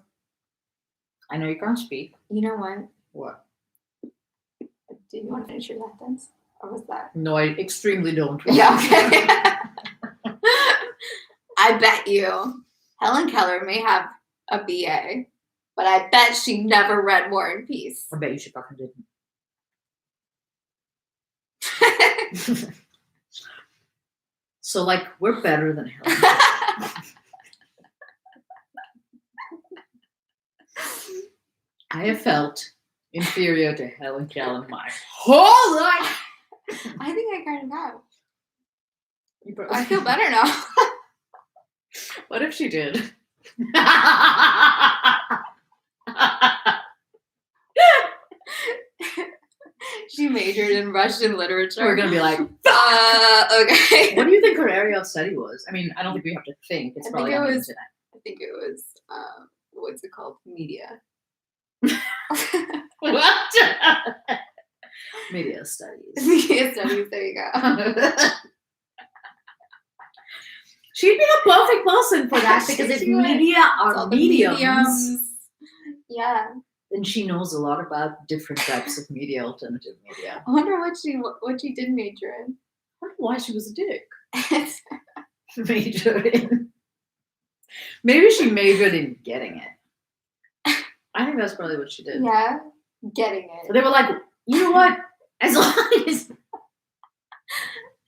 I know you can't speak. You know what? What? Do you want to finish your sentence? Or was that? No, I extremely don't. Yeah, okay. I bet you Helen Keller may have a BA, but I bet she never read War and Peace. I bet you she fucking didn't. So, like, we're better than Helen Keller. I have felt inferior to Helen Keller my whole life. I think I kind of have. You probably- I feel better now. What if she did? She majored in Russian literature. We're gonna be like, okay. what do you think her area of study was? I mean, I don't think we have to think. It's I probably think it on the was- internet. I think it was, what's it called? Media. What? Media studies. Media studies, there you go. She'd be the perfect person for that because if She would. media It's are all the mediums, Yeah. then she knows a lot about different types of media, alternative media. I wonder what she did major in. I wonder why she was a dick. Majored in. Maybe she majored in getting it. I think that's probably what she did. Yeah, getting it. They were like, you know what? As long as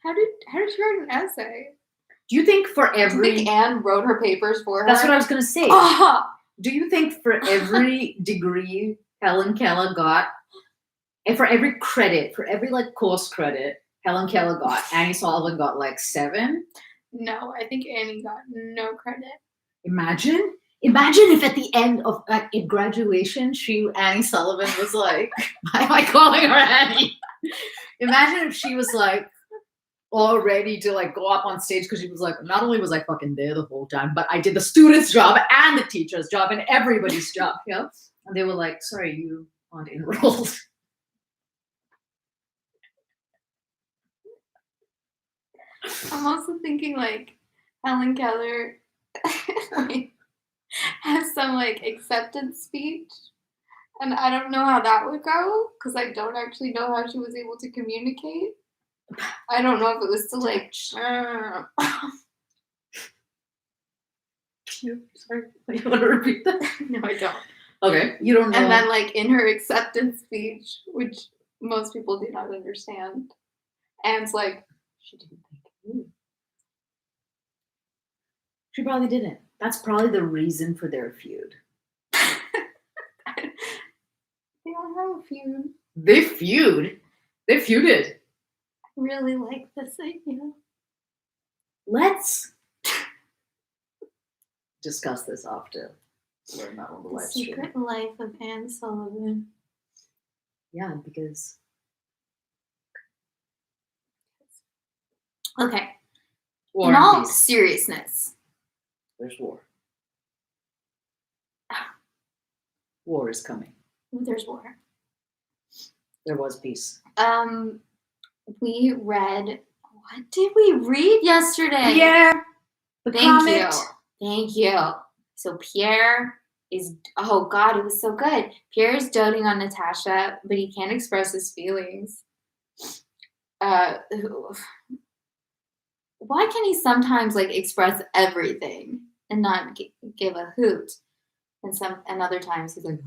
How did she write an essay? do you think for Do you every think Anne wrote her papers for her? that's what I was gonna say. Ah! Do you think for every degree Helen Keller got, and for every credit, for every like course credit Helen Keller got, Annie Sullivan got like 7? No, I think Annie got no credit. Imagine if at the end of in graduation, Annie Sullivan was like, why am I calling her Annie? Imagine if she was like all ready to like go up on stage because she was like, not only was I fucking there the whole time, but I did the student's job and the teacher's job and everybody's job. Yeah. And they were like, sorry, you aren't enrolled. I'm also thinking like Helen Keller like, has some like acceptance speech. And I don't know how that would go because I don't actually know how she was able to communicate. I don't know if it was to like. Sorry, you want to repeat that? No, I don't. Okay, you don't know. And then like in her acceptance speech, which most people do not understand, and it's like she didn't think. She probably didn't. That's probably the reason for their feud. They don't have a feud. They feud. They feuded. I really like this idea. Let's discuss this after we're not on the The live stream. Secret Life of Anne Sullivan. Yeah, because Okay. war In and all peace. seriousness, There's war. War is coming. there's war. There was peace. We read. What did we read yesterday? Pierre, the Thank comet. you. Thank you. So Pierre is. Oh God, it was so good. Pierre is doting on Natasha, but he can't express his feelings. Why can he sometimes like express everything and not give a hoot? And other times he's like,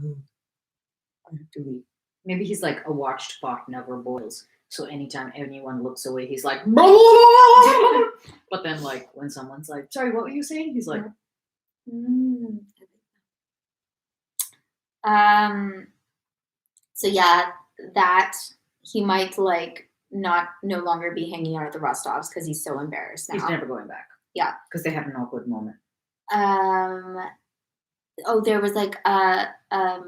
I have to leave. Maybe he's like a watched pot never boils. So anytime anyone looks away, he's like, but then like when someone's like, sorry, what were you saying? He's like, So yeah, that he might like no longer be hanging out at the Rostovs because he's so embarrassed now. he's never going back. Yeah. Because they had an awkward moment. Oh, there was like not a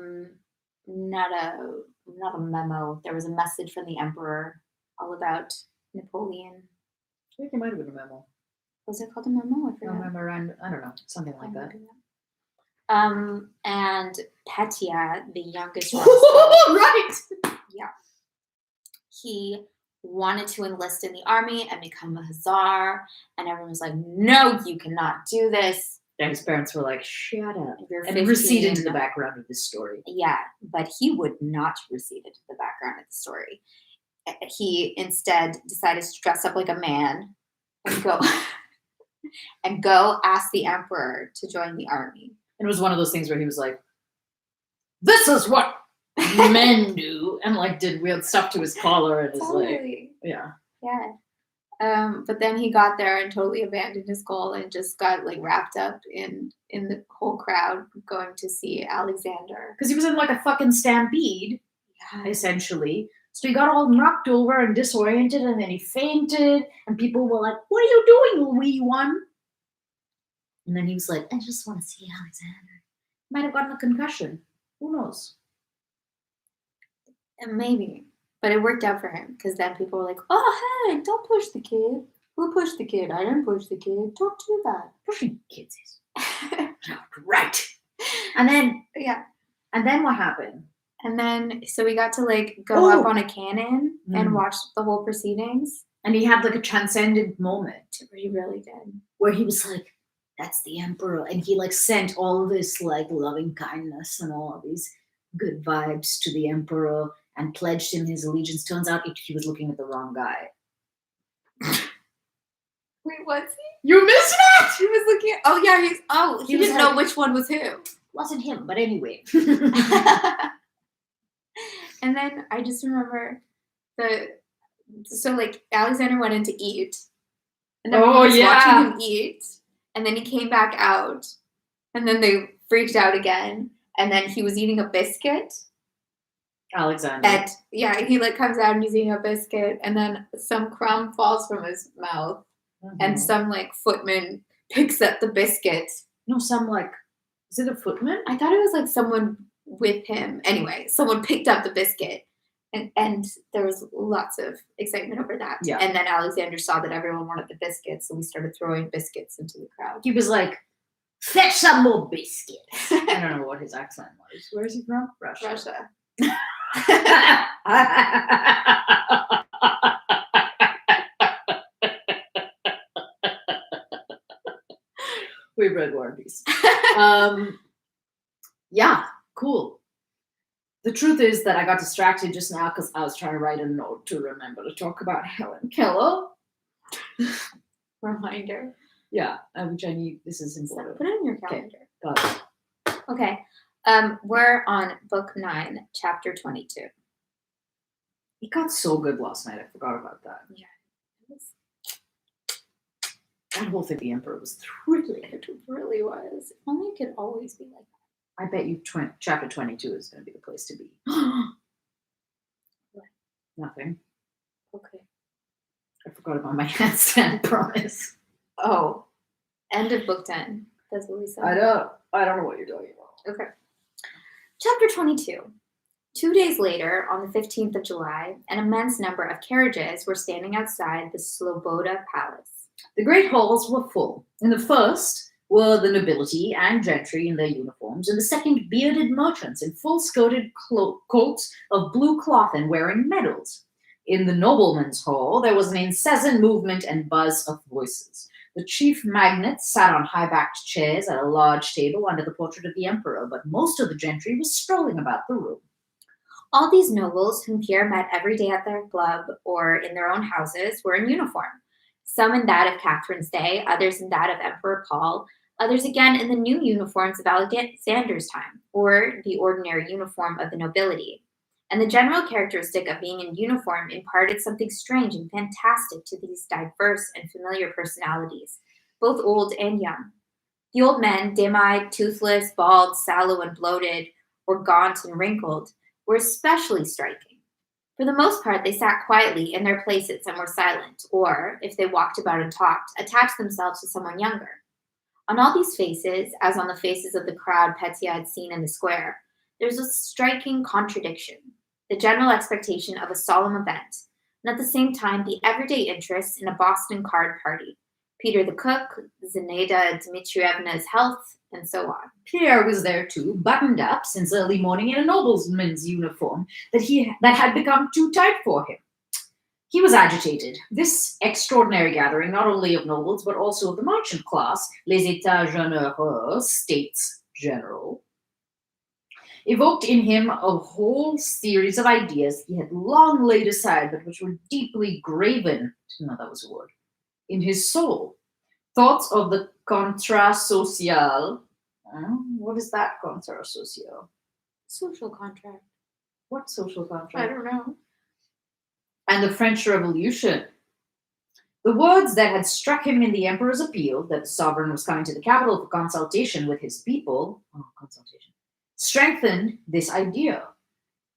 memo. There was a message from the emperor all about Napoleon. I think it might have been a memo. Was it called a memo? I No forgot. memorandum. I don't know. Something like that. And Petya, the youngest Right. he wanted to enlist in the army and become a hussar, and everyone was like, "No, you cannot do this." And his parents were like, "Shut up," You're and recede 15. into the background of this story. Yeah, but he would not recede into the background of the story. He instead decided to dress up like a man and go and go ask the emperor to join the army. And it was one of those things where he was like, "This is what men do," and like did weird stuff to his collar and his like, Totally. yeah. Yeah. But then he got there and totally abandoned his goal and just got like wrapped up in the whole crowd going to see Alexander. Because he was in like a fucking stampede, Yeah. essentially. So he got all knocked over and disoriented, and then he fainted, and people were like, "What are you doing, you wee one?" And then he was like, "I just want to see Alexander." Might have gotten a concussion. Who knows? And maybe. But it worked out for him because then people were like, "Oh, hey, don't push the kid. Who pushed the kid? I didn't push the kid. Don't do that." Pushing kids is not right. And then Yeah. And then what happened? And then, so we got to like go up Oh. on a cannon and Mm. watch the whole proceedings. And he had like a transcendent moment He really did. where he was like, "That's the emperor," and he like sent all this like loving kindness and all of these good vibes to the emperor and pledged him his allegiance. Turns out he was looking at the wrong guy. Wait, what's he? You missed that? He was looking at, oh yeah, he He was didn't know like- which one was who. Wasn't him, but anyway. And then I just remember so like Alexander went in to eat. And everyone was watching him eat. And then he came back out. And then they freaked out again. And then he was eating a biscuit. Alexander. And yeah, he like comes out and he's eating a biscuit. And then some crumb falls from his mouth. Mhm. And some like footman picks up the biscuit. No, some like, is it a footman? I thought it was like someone with him. Anyway, someone picked up the biscuit. And there was lots of excitement over that. Yeah. And then Alexander saw that everyone wanted the biscuits, so we started throwing biscuits into the crowd. He was like, "Fetch some more biscuits." I don't know what his accent was. Where is he from? Russia. We read War and Peace. Yeah, cool. The truth is that I got distracted just now because I was trying to write a note to remember to talk about Helen Keller. Reminder. Yeah, which I need. This is So important. put it in your calendar. Got it. Okay. We're on book 9, chapter 22. It got so good last night. I forgot about that. Yeah. That whole thing, the Emperor, was thrilling. It really was. If only it could always be like that. I bet you chapter 22 is going to be the place to be. What? Nothing. Okay. I forgot about my handstand promise. Oh. End of book 10. That's what we said. I don't know what you're talking about. Okay. Chapter 22. 2 days later, on the 15th of July, an immense number of carriages were standing outside the Sloboda Palace. The great halls were full. In the first were the nobility and gentry in their uniforms, in the second bearded merchants in full-skirted coats of blue cloth and wearing medals. In the noblemen's hall, there was an incessant movement and buzz of voices. The chief magnates sat on high-backed chairs at a large table under the portrait of the emperor, but most of the gentry was strolling about the room. All these nobles, whom Pierre met every day at their club or in their own houses, were in uniform. Some in that of Catherine's day, others in that of Emperor Paul, others again in the new uniforms of Alexander's time, or the ordinary uniform of the nobility. And the general characteristic of being in uniform imparted something strange and fantastic to these diverse and familiar personalities, both old and young. The old men, dim-eyed, toothless, bald, sallow, and bloated, or gaunt and wrinkled, were especially striking. For the most part, they sat quietly in their places and were silent, or, if they walked about and talked, attached themselves to someone younger. On all these faces, as on the faces of the crowd Petya had seen in the square, there was a striking contradiction, the general expectation of a solemn event, and at the same time the everyday interest in a Boston card party, Peter the cook, Zinaida Dmitrievna's health, and so on. Pierre was there too, buttoned up since early morning in a nobleman's uniform that had become too tight for him. He was agitated. This extraordinary gathering, not only of nobles, but also of the merchant class, les états généraux, states general, evoked in him a whole series of ideas he had long laid aside, but which were deeply graven, no, that was a word, in his soul. Thoughts of the contrat social. What is that contrat social? Social contract. What social I contract? don't know. And the French Revolution. The words that had struck him in the emperor's appeal that the sovereign was coming to the capital for consultation with his people, strengthened this idea.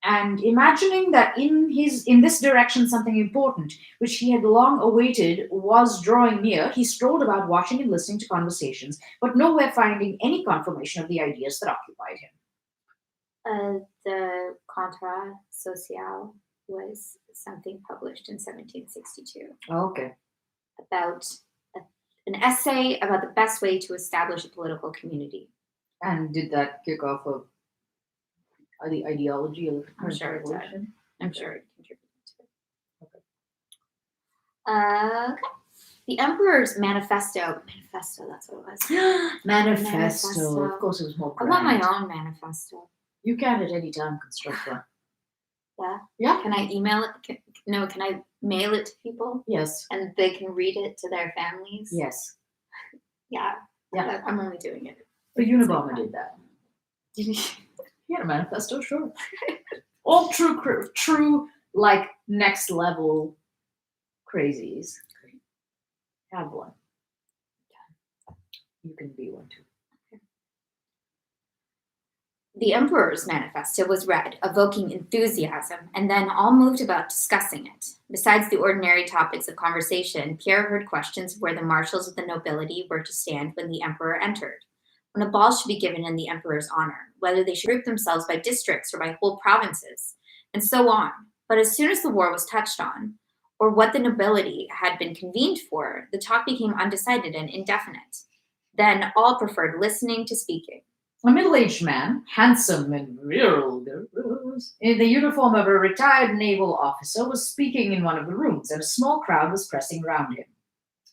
And imagining that in this direction something important, which he had long awaited, was drawing near, he strolled about watching and listening to conversations, but nowhere finding any confirmation of the ideas that occupied him. The Contrat Social was something published in 1762 Okay. about an essay about the best way to establish a political community. And did that kick off the ideology of the I'm French sure it did. Revolution? I'm sure it contributed to it. Okay. Okay. The Emperor's Manifesto. Manifesto, that's what it was. Manifesto. Of course, it was more I grand. want my own manifesto. You can at any time construct one. Yeah? Yeah. Can I email it? Can I mail it to people? Yes. And they can read it to their families? Yes. Yeah. Yeah. I'm only doing it. The Unabomber did that. He had a manifesto, sure. All true, like next level crazies. Have one. You can be one too. The Emperor's Manifesto was read, evoking enthusiasm, and then all moved about discussing it. Besides the ordinary topics of conversation, Pierre heard questions of where the marshals of the nobility were to stand when the Emperor entered, when a ball should be given in the Emperor's honor, whether they should group themselves by districts or by whole provinces, and so on. But as soon as the war was touched on, or what the nobility had been convened for, the talk became undecided and indefinite. Then all preferred listening to speaking. A middle-aged man, handsome and virile, in the uniform of a retired naval officer, was speaking in one of the rooms, and a small crowd was pressing round him.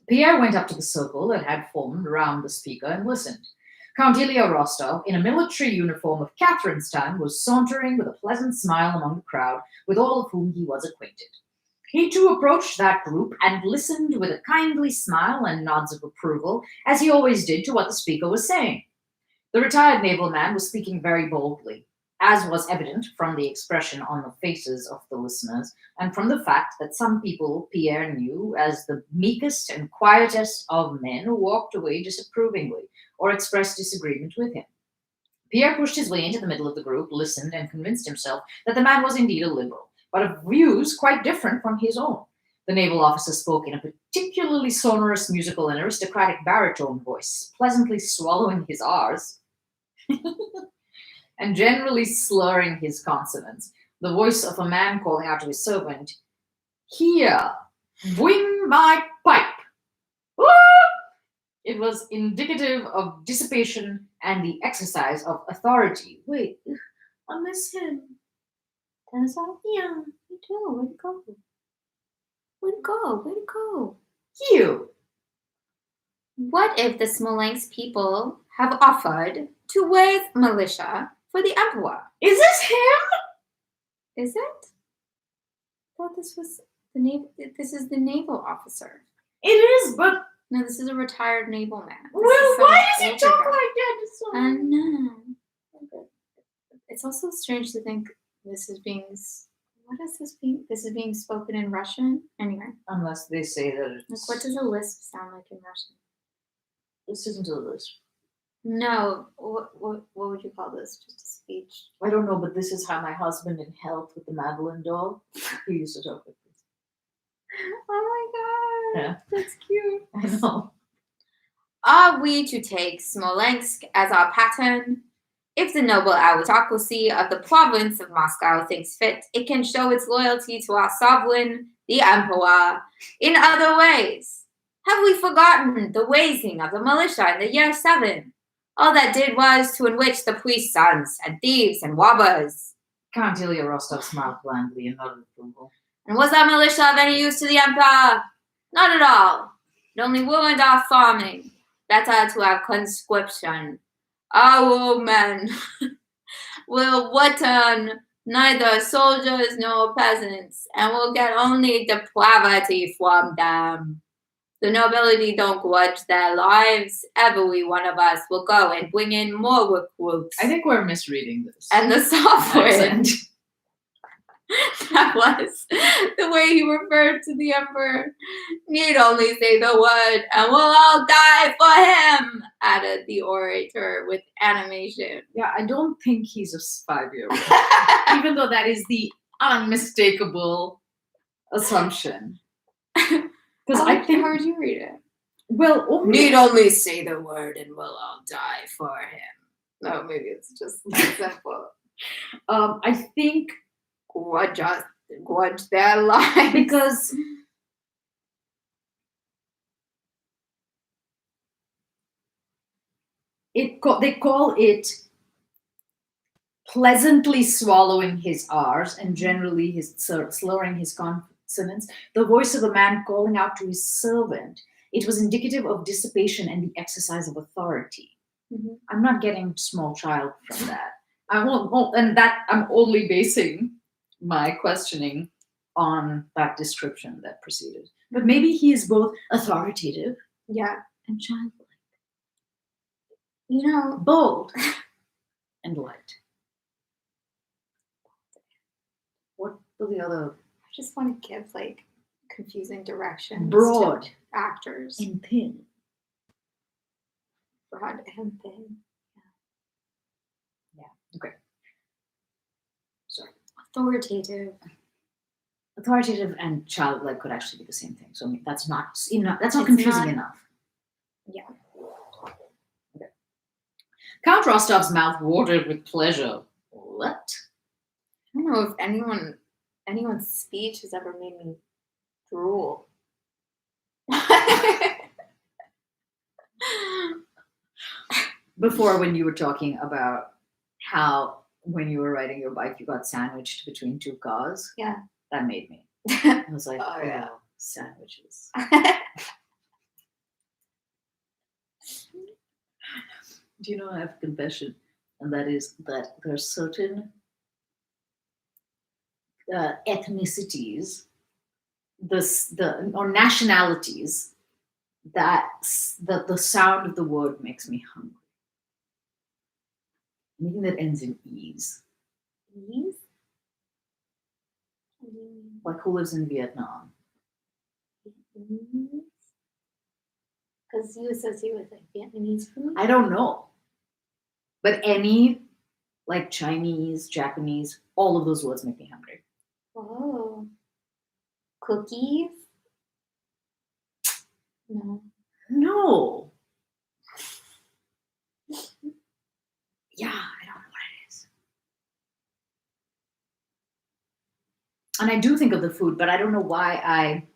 Pierre went up to the circle that had formed round the speaker and listened. Count Ilya Rostov, in a military uniform of Catherine's time, was sauntering with a pleasant smile among the crowd, with all of whom he was acquainted. He too approached that group and listened with a kindly smile and nods of approval, as he always did to what the speaker was saying. The retired naval man was speaking very boldly, as was evident from the expression on the faces of the listeners, and from the fact that some people Pierre knew as the meekest and quietest of men walked away disapprovingly or expressed disagreement with him. Pierre pushed his way into the middle of the group, listened, and convinced himself that the man was indeed a liberal, but of views quite different from his own. The naval officer spoke in a particularly sonorous, musical, and aristocratic baritone voice, pleasantly swallowing his R's and generally slurring his consonants. The voice of a man calling out to his servant, "Here, bring my pipe." Woo! It was indicative of dissipation and the exercise of authority. Wait, I miss him. Dinosaur? Yeah, me too. Where'd it go? Where'd it go? Where'd it go? You. What if the Smolensk people have offered to waive militia for the Emperor? Is this him? Is it? I thought this was the naval. This is the naval officer. It is, but No, this is a retired naval man. This well, is some why does he older talk guy. like that? It's so- I know. It's also strange to think this is being. What is this being? This is being spoken in Russian. Anyway, Unless they say that it's... like what does a lisp sound like in Russian? This isn't a list. No, what would you call this? Just a speech. I don't know, but this is how my husband in Health with the Madeline doll, he used to talk like this. Oh my god, Yeah. that's cute. I know. Are we to take Smolensk as our pattern? If the noble aristocracy of the province of Moscow thinks fit, it can show its loyalty to our sovereign, the Emperor, in other ways. Have we forgotten the raising of the militia in the year 7? All that did was to enrich the priest's sons and thieves and robbers. Count Ilya Rostov smiled blandly and nodded approval. And was our militia of any use to the Emperor? Not at all. It only ruined our farming. Better to have conscription. Our men will return neither soldiers nor peasants, and will get only depravity from them. The nobility don't grudge their lives. Every one of us will go and bring in more recruits. I think we're misreading this. And the sovereign. Accent. That was the way he referred to the emperor. Need only say the word, and we'll all die for him, added the orator with animation. Yeah, I don't think he's a 5-year-old. Even though that is the unmistakable assumption. Because I think. How would you read it? Well, Need only say the word, and we'll all die for him. No, maybe it's just simple. I think grudge their lives. because they call it pleasantly swallowing his R's and generally his slurring his consonants, the voice of a man calling out to his servant. It was indicative of dissipation and the exercise of authority. Mm-hmm. I'm not getting small child from that. And that I'm only basing my questioning on that description that preceded. But maybe he is both authoritative, Yeah, and childlike, bold, and light. What were the other? I just want to give confusing directions. Broad to actors. and thin. Broad and thin. Yeah. Okay. Sorry. Authoritative and childlike could actually be the same thing. So that's not enough. That's not confusing enough. Yeah. Okay. Count Rostov's mouth watered with pleasure. What? I don't know if anyone's speech has ever made me drool. Before, when you were talking about how when you were riding your bike you got sandwiched between two cars, Yeah. that made me. I was like, Oh, yeah. sandwiches. Do you know I have a confession? And that is that there are certain ethnicities, or nationalities, that the sound of the word makes me hungry. Anything that ends in ease. Ease? Like who lives in Vietnam? Because you associate with Vietnamese food? I don't know. But any, like Chinese, Japanese, all of those words make me hungry. Oh. Cookies? No. Yeah, I don't know what it is. And I do think of the food, but I don't know why I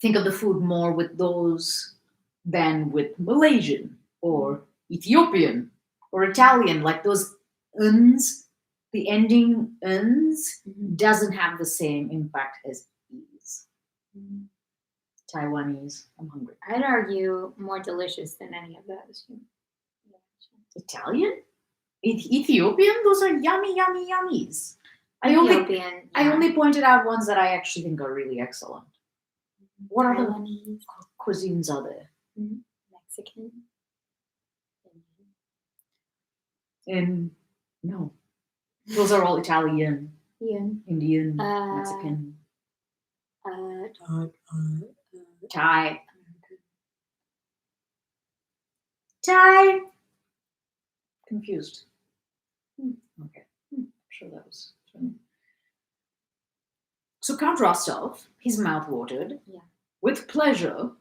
think of the food more with those than with Malaysian or Ethiopian or Italian. Like those uns, the ending uns doesn't have the same impact as ease. Taiwanese, I'm hungry. I'd argue more delicious than any of those. Italian? Ethiopian? Those are yummy, yummy, yummies. I only pointed out ones that I actually think are really excellent. What other cuisines are there? Mexican. No. Those are all Italian, Indian, Mexican, Thai. Thai. Confused. Okay. Sure that was funny. So Count Rostov, his mouth watered with pleasure,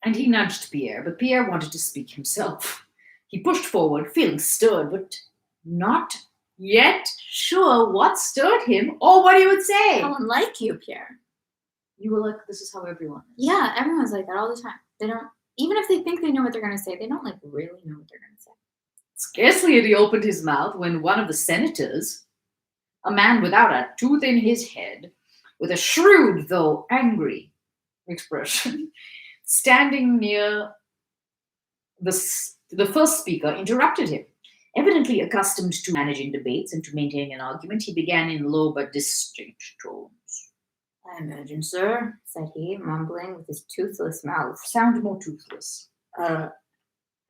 and he nudged Pierre, but Pierre wanted to speak himself. He pushed forward, feeling stirred, but not yet sure what stirred him or what he would say. Someone like you, Pierre. You were like, this is how everyone is. Yeah, everyone's like that all the time. They don't, even if they think they know what they're going to say, they don't really know what they're going to say. Scarcely had he opened his mouth when one of the senators, a man without a tooth in his head, with a shrewd though angry expression. Standing near the first speaker interrupted him. Evidently accustomed to managing debates and to maintaining an argument, he began in low but distinct tones. I imagine, sir, said he, mumbling with his toothless mouth. Sound more toothless. That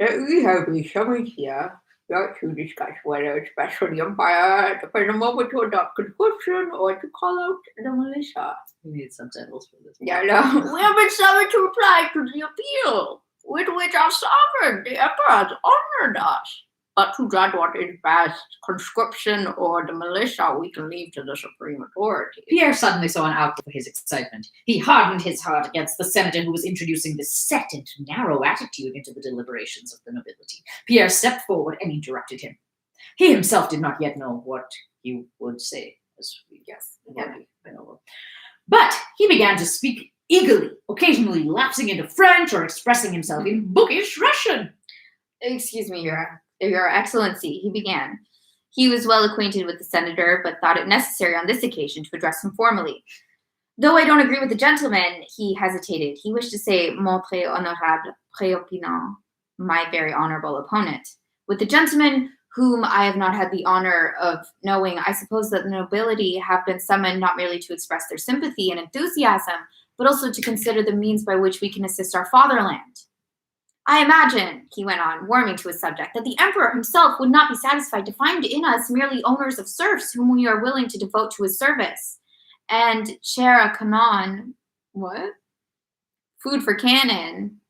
we have been summoned here not to discuss whether it's best for the Empire to find a moment to adopt conscription or to call out the militia. We need subtitles for this. Yeah, no. We have been summoned to reply to the appeal with which our sovereign, the Emperor, has honored us. But to judge what is best, conscription or the militia, we can leave to the supreme authority. Pierre suddenly saw an outlet for his excitement. He hardened his heart against the senator who was introducing this set and narrow attitude into the deliberations of the nobility. Pierre stepped forward and interrupted him. He himself did not yet know what he would say, as we guess. But he began to speak eagerly, occasionally lapsing into French or expressing himself in bookish Russian. Excuse me, Your Excellency, he began. He was well acquainted with the senator, but thought it necessary on this occasion to address him formally. Though I don't agree with the gentleman, he hesitated. He wished to say, mon très honorable préopinant, my very honorable opponent. With the gentleman whom I have not had the honor of knowing, I suppose that the nobility have been summoned not merely to express their sympathy and enthusiasm, but also to consider the means by which we can assist our fatherland. I imagine, he went on, warming to his subject, that the emperor himself would not be satisfied to find in us merely owners of serfs whom we are willing to devote to his service. And chair a canon, what? Food for cannon.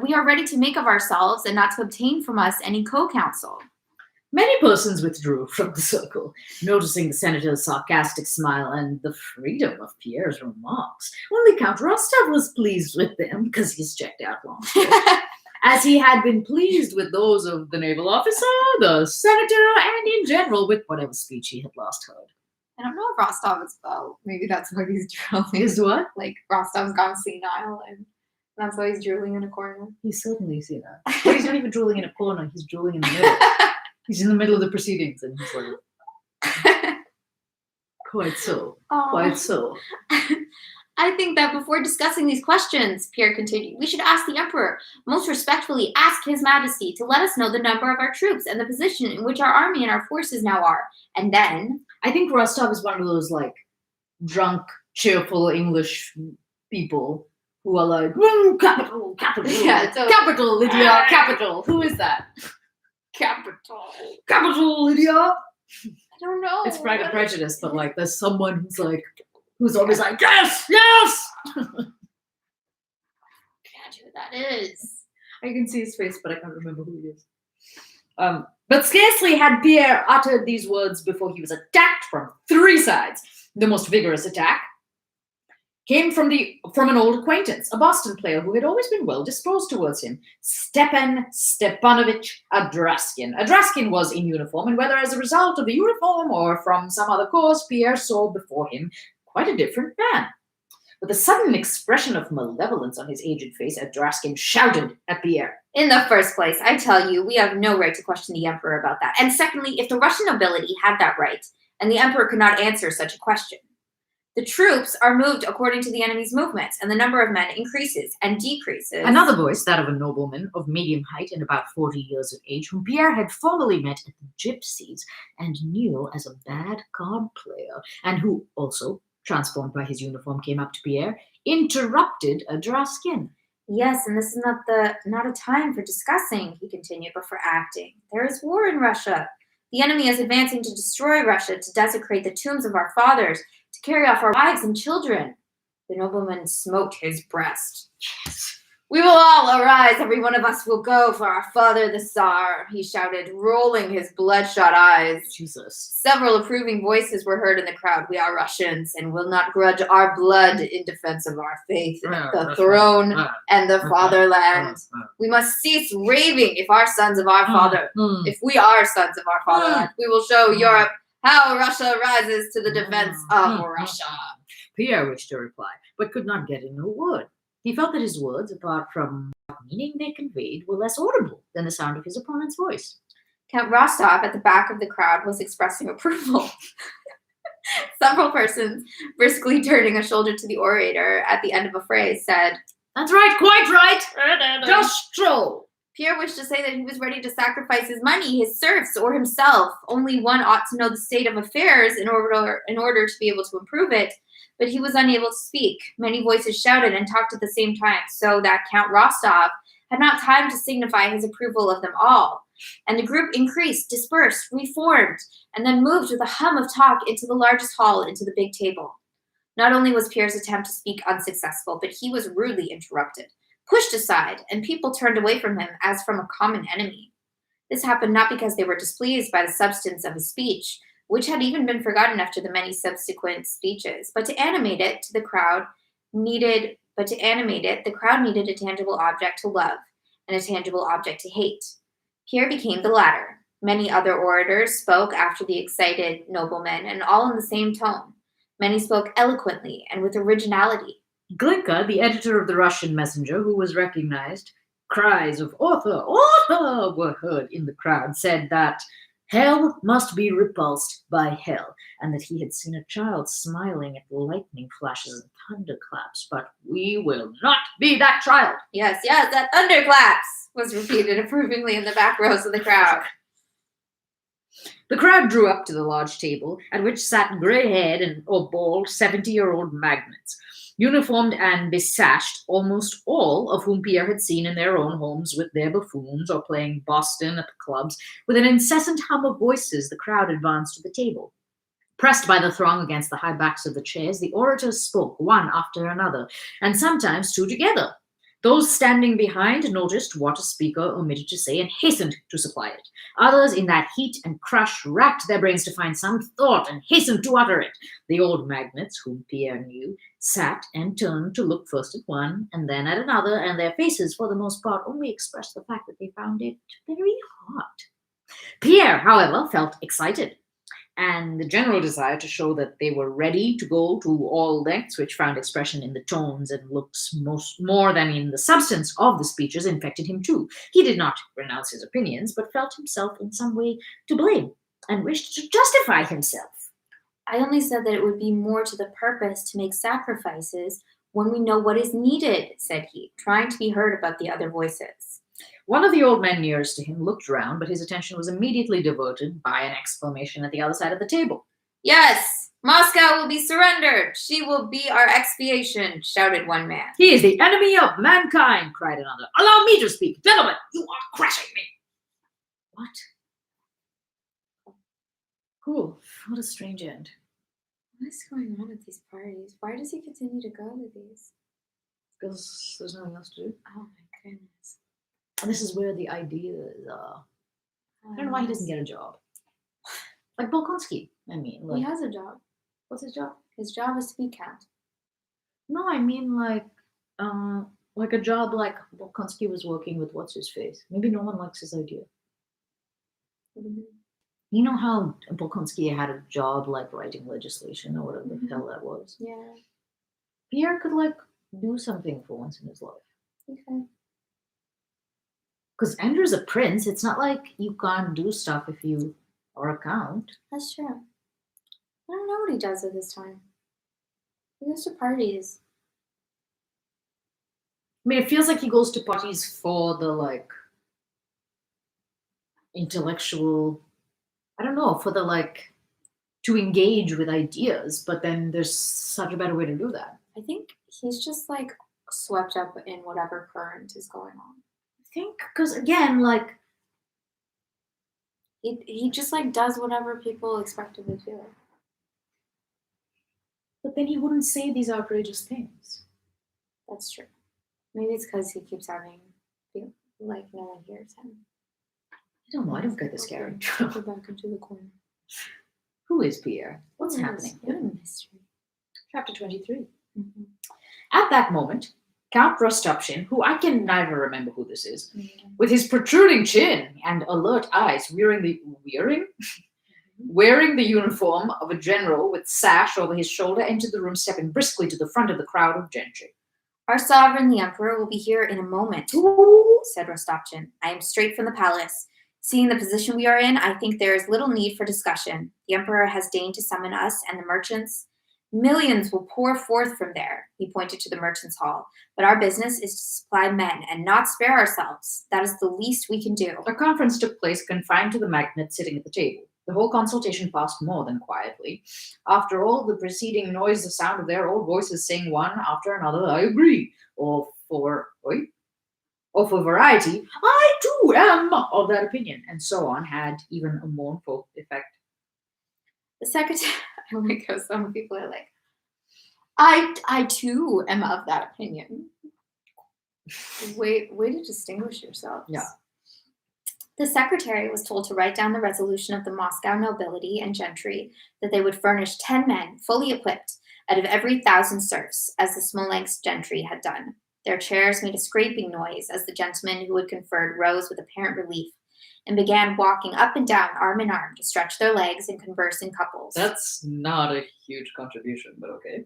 We are ready to make of ourselves and not to obtain from us any co-counsel. Many persons withdrew from the circle, noticing the senator's sarcastic smile and the freedom of Pierre's remarks. Only Count Rostov was pleased with them because he's checked out long ago, as he had been pleased with those of the naval officer, the senator, and in general with whatever speech he had last heard. I don't know if Rostov is well. Maybe that's why he's drooling. Is what? Like Rostov's gone senile, and that's why he's drooling in a corner. He's certainly seen that. But he's not even drooling in a corner, he's drooling in the middle. He's in the middle of the proceedings and he's like, quite so, quite so. I think that before discussing these questions, Pierre continued, we should ask the emperor, most respectfully ask his majesty to let us know the number of our troops and the position in which our army and our forces now are. And then... I think Rostov is one of those like drunk, cheerful English people who are like, capital, capital, Yeah, so- capital, Lydia, capital. Who is that? Capital, Lydia. I don't know. It's Pride and Prejudice, but like there's someone who's always like, yes, yes. Can't who that is. I can see his face, but I can't remember who he is. But scarcely had Pierre uttered these words before he was attacked from three sides. The most vigorous attack came from an old acquaintance, a Boston player who had always been well disposed towards him, Stepan Stepanovich Adraskin. Adraskin was in uniform, and whether as a result of the uniform or from some other cause, Pierre saw before him quite a different man. With a sudden expression of malevolence on his aged face, Adraskin shouted at Pierre. In the first place, I tell you, we have no right to question the emperor about that. And secondly, if the Russian nobility had that right, and the emperor could not answer such a question, the troops are moved according to the enemy's movements, and the number of men increases and decreases. Another voice, that of a nobleman of medium height and about 40 years of age, whom Pierre had formerly met at the Gypsies and knew as a bad card player, and who also, transformed by his uniform, came up to Pierre, interrupted Adraskin. Yes, and this is not a time for discussing, he continued, but for acting. There is war in Russia. The enemy is advancing to destroy Russia, to desecrate the tombs of our fathers, to carry off our wives and children. The nobleman smote his breast. Yes. We will all arise, every one of us will go for our father the Tsar, he shouted, rolling his bloodshot eyes. Jesus. Several approving voices were heard in the crowd. We are Russians and will not grudge our blood in defense of our faith, the throne, and the fatherland. We must cease raving if we are sons of our fatherland. We will show Europe how Russia rises to the defense of Russia. Pierre wished to reply, but could not get in a word. He felt that his words, apart from what meaning they conveyed, were less audible than the sound of his opponent's voice. Count Rostov at the back of the crowd was expressing approval. Several persons, briskly turning a shoulder to the orator at the end of a phrase, said, "That's right, quite right. Just so." Pierre wished to say that he was ready to sacrifice his money, his serfs, or himself. Only one ought to know the state of affairs in order to be able to improve it. But he was unable to speak. Many voices shouted and talked at the same time, so that Count Rostov had not time to signify his approval of them all. And the group increased, dispersed, reformed, and then moved with a hum of talk into the largest hall, into the big table. Not only was Pierre's attempt to speak unsuccessful, but he was rudely interrupted, pushed aside, and people turned away from him as from a common enemy. This happened not because they were displeased by the substance of his speech, which had even been forgotten after the many subsequent speeches, but to animate it, the crowd needed a tangible object to love and a tangible object to hate. Pierre became the latter. Many other orators spoke after the excited nobleman, and all in the same tone. Many spoke eloquently and with originality. Glinka, the editor of the Russian Messenger, who was recognized, cries of "Author! Author!" were heard in the crowd, said that hell must be repulsed by hell, and that he had seen a child smiling at lightning flashes and thunderclaps, but we will not be that child. Yes, that thunderclaps was repeated approvingly in the back rows of the crowd. The crowd drew up to the large table, at which sat gray-haired or bald 70-year-old magnates, uniformed and besashed, almost all of whom Pierre had seen in their own homes with their buffoons or playing Boston at the clubs. With an incessant hum of voices, the crowd advanced to the table. Pressed by the throng against the high backs of the chairs, the orators spoke one after another, and sometimes two together. Those standing behind noticed what a speaker omitted to say and hastened to supply it. Others, in that heat and crush, racked their brains to find some thought and hastened to utter it. The old magnates, whom Pierre knew, sat and turned to look first at one and then at another, and their faces, for the most part, only expressed the fact that they found it very hot. Pierre, however, felt excited, and the general desire to show that they were ready to go to all lengths, which found expression in the tones and looks more than in the substance of the speeches, infected him too. He did not renounce his opinions, but felt himself in some way to blame and wished to justify himself. I only said that it would be more to the purpose to make sacrifices when we know what is needed, said he, trying to be heard above the other voices. One of the old men nearest to him looked round, but his attention was immediately diverted by an exclamation at the other side of the table. Yes, Moscow will be surrendered. She will be our expiation, shouted one man. He is the enemy of mankind, cried another. Allow me to speak. Gentlemen, you are crushing me. What? Cool. What a strange end. What is going on at these parties? Why does he continue to go to these? Because there's nothing else to do. Oh my goodness. And this is where the ideas are. I don't know why he doesn't get a job. Like Bolkonsky, I mean. Like, he has a job. What's his job? His job is to be count. No, I mean like a job like Bolkonsky was working with what's-his-face. Maybe no one likes his idea. Mm-hmm. You know how Bolkonsky had a job like writing legislation or whatever the hell that was? Yeah. Pierre could like do something for once in his life. Okay. Because Andrew's a prince. It's not like you can't do stuff if you are a count. That's true. I don't know what he does at this time. He goes to parties. I mean, it feels like he goes to parties for the like intellectual, I don't know, for the like to engage with ideas, but then there's such a better way to do that. I think he's just like swept up in whatever current is going on. I think because again, like he just like does whatever people expect him to do. But then he wouldn't say these outrageous things. That's true. Maybe it's because he keeps having like no one hears him. I don't know. I don't get this character. Go back into the corner. Who is Pierre? What's happening? What a mystery. Chapter 23. Mm-hmm. At that moment, Count Rostopchin, who I can never remember who this is, with his protruding chin and alert eyes, wearing the uniform of a general with sash over his shoulder, entered the room, stepping briskly to the front of the crowd of gentry. Our sovereign, the emperor, will be here in a moment, Ooh. said Rostopchin. I am straight from the palace. Seeing the position we are in, I think there is little need for discussion. The emperor has deigned to summon us and the merchants. Millions will pour forth from there, he pointed to the merchants' hall. But our business is to supply men and not spare ourselves. That is the least we can do. A conference took place confined to the magnate sitting at the table. The whole consultation passed more than quietly. After all the preceding noise, the sound of their old voices saying one after another, I agree, or for variety, I too am of that opinion, and so on, had even a mournful effect. The secretary, I like how some people are like, I too am of that opinion. Way to distinguish yourselves. Yeah. The secretary was told to write down the resolution of the Moscow nobility and gentry that they would furnish 10 men, fully equipped, out of every 1,000 serfs, as the Smolensk gentry had done. Their chairs made a scraping noise as the gentlemen who had conferred rose with apparent relief and began walking up and down, arm in arm, to stretch their legs and converse in couples. That's not a huge contribution, but okay.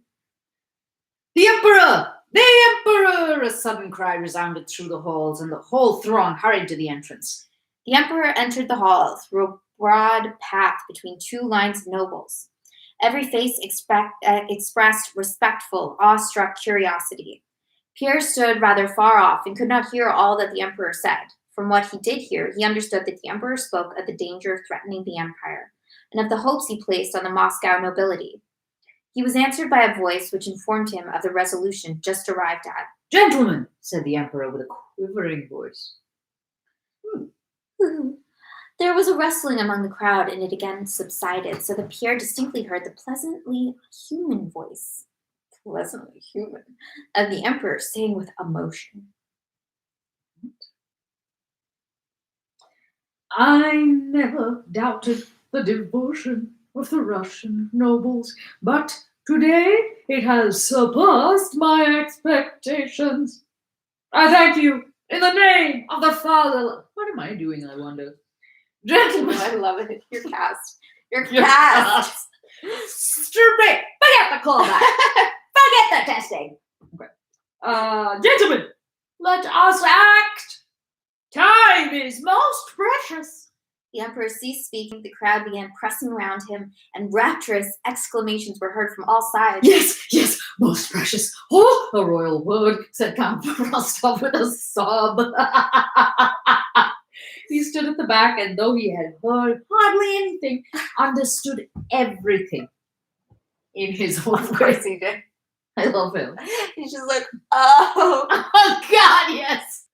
The Emperor! The Emperor! A sudden cry resounded through the halls, and the whole throng hurried to the entrance. The emperor entered the hall through a broad path between two lines of nobles. Every face expressed respectful, awestruck curiosity. Pierre stood rather far off and could not hear all that the emperor said. From what he did hear, he understood that the emperor spoke of the danger threatening the empire and of the hopes he placed on the Moscow nobility. He was answered by a voice which informed him of the resolution just arrived at. Gentlemen, said the emperor with a quivering voice. There was a rustling among the crowd, and it again subsided, so that Pierre distinctly heard the pleasantly human voice, of the emperor saying with emotion, I never doubted the devotion of the Russian nobles, but today it has surpassed my expectations. I thank you in the name of the Father. What am I doing, I wonder? Gentlemen, I love it. You're cast. You're You're cast. Stupid! Forget the callback! Forget the testing! Okay. Gentlemen, let us act! Time is most precious. The emperor ceased speaking. The crowd began pressing around him, and rapturous exclamations were heard from all sides. Yes, most precious. Oh, a royal word, said Count Rostov with a sob. He stood at the back, and though he had heard hardly anything, understood everything in his own Of course way. he did. I love him. He's just like, oh. Oh, God, yes.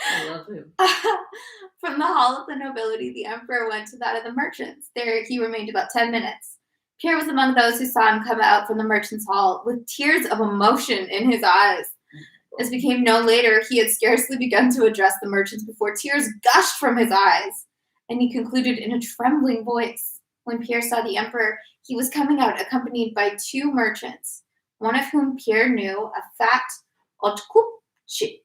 I love him. From the hall of the nobility, the emperor went to that of the merchants. There he remained about 10 minutes. Pierre was among those who saw him come out from the merchants' hall with tears of emotion in his eyes. As became known later, he had scarcely begun to address the merchants before tears gushed from his eyes, and he concluded in a trembling voice. When Pierre saw the emperor, he was coming out accompanied by 2 merchants, one of whom Pierre knew, a fat Otkupchik.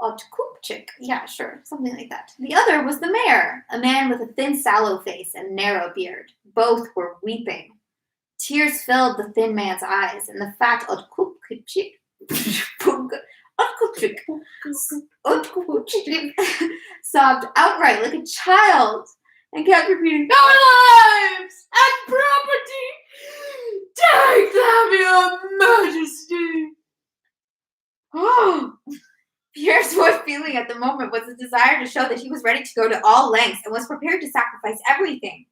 Otkupchik, yeah, sure, something like that. The other was the mayor, a man with a thin sallow face and narrow beard. Both were weeping. Tears filled the thin man's eyes, and the fat Otkupchik sobbed outright like a child and kept repeating, "Our lives and property! Take them, your majesty!" Oh. Pierre's what feeling at the moment was a desire to show that he was ready to go to all lengths and was prepared to sacrifice everything.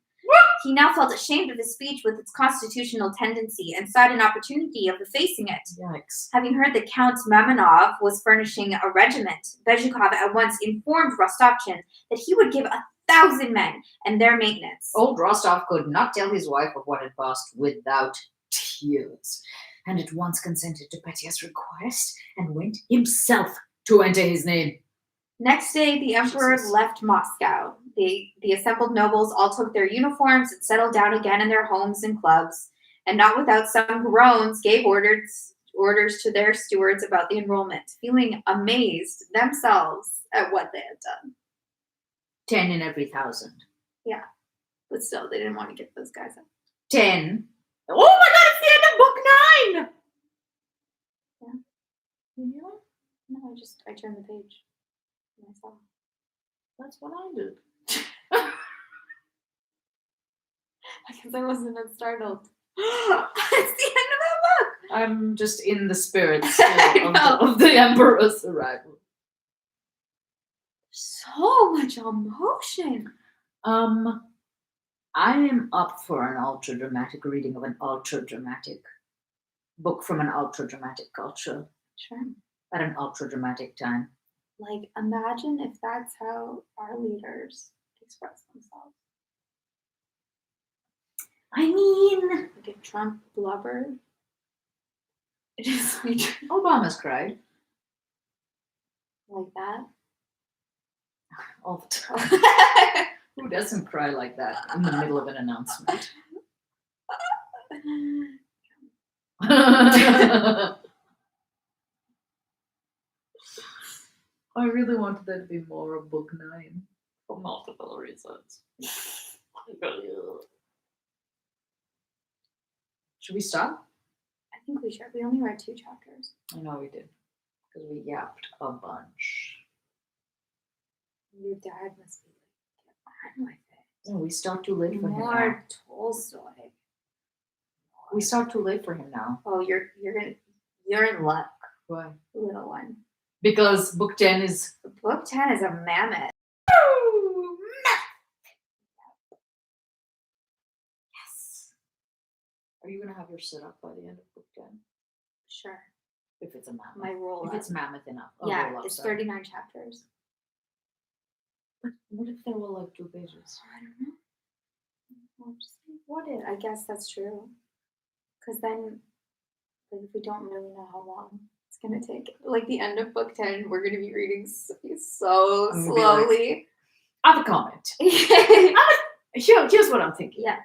He now felt ashamed of his speech with its constitutional tendency and sought an opportunity of effacing it. Yikes. Having heard that Count Mamonov was furnishing a regiment, Bezhikov at once informed Rostovchin that he would give 1,000 men and their maintenance. Old Rostov could not tell his wife of what had passed without tears, and at once consented to Petya's request and went himself to enter his name. Next day, the emperor Jesus. left Moscow. The assembled nobles all took their uniforms and settled down again in their homes and clubs, and not without some groans gave orders to their stewards about the enrollment, feeling amazed themselves at what they had done. 10 in every 1,000. Yeah, but still, they didn't want to get those guys up. 10. Oh my God, it's the end of book 9! Yeah. You know? No, I turned the page. myself. That's what I did. I guess I wasn't as startled. It's the end of the book. I'm just in the spirit still I of the Emperor's arrival. So much emotion. I am up for an ultra dramatic reading of an ultra dramatic book from an ultra dramatic culture Sure. at an ultra dramatic time. Like, imagine if that's how our leaders express themselves. I mean, Like if Trump blubbered, it is Obama's cried like that. all the time. Who doesn't cry like that in the middle of an announcement? I really wanted there to be more of book 9 for multiple reasons. Should we stop? I think we should. We only read 2 chapters. I know we did, because we yapped a bunch. Your dad must be like, get on with it. No, we start too late for him now. More Tolstoy. We start too late for him now. Oh, you're in luck, Why? little one. Because book 10 is Book 10 is a mammoth. Yes. Are you gonna have your sit up by the end of book 10? Sure. If it's a mammoth. My roll If up. it's mammoth enough. Yeah, roll up, it's sorry. 39 chapters. But what if they're all like 2 pages? I don't know. Well, just what it? I guess that's true. Because then, like, if we don't really know how long it's gonna take, like the end of book 10, we're gonna be reading so I'm gonna be like- slowly. I have a comment. Here's what I'm thinking. Yeah.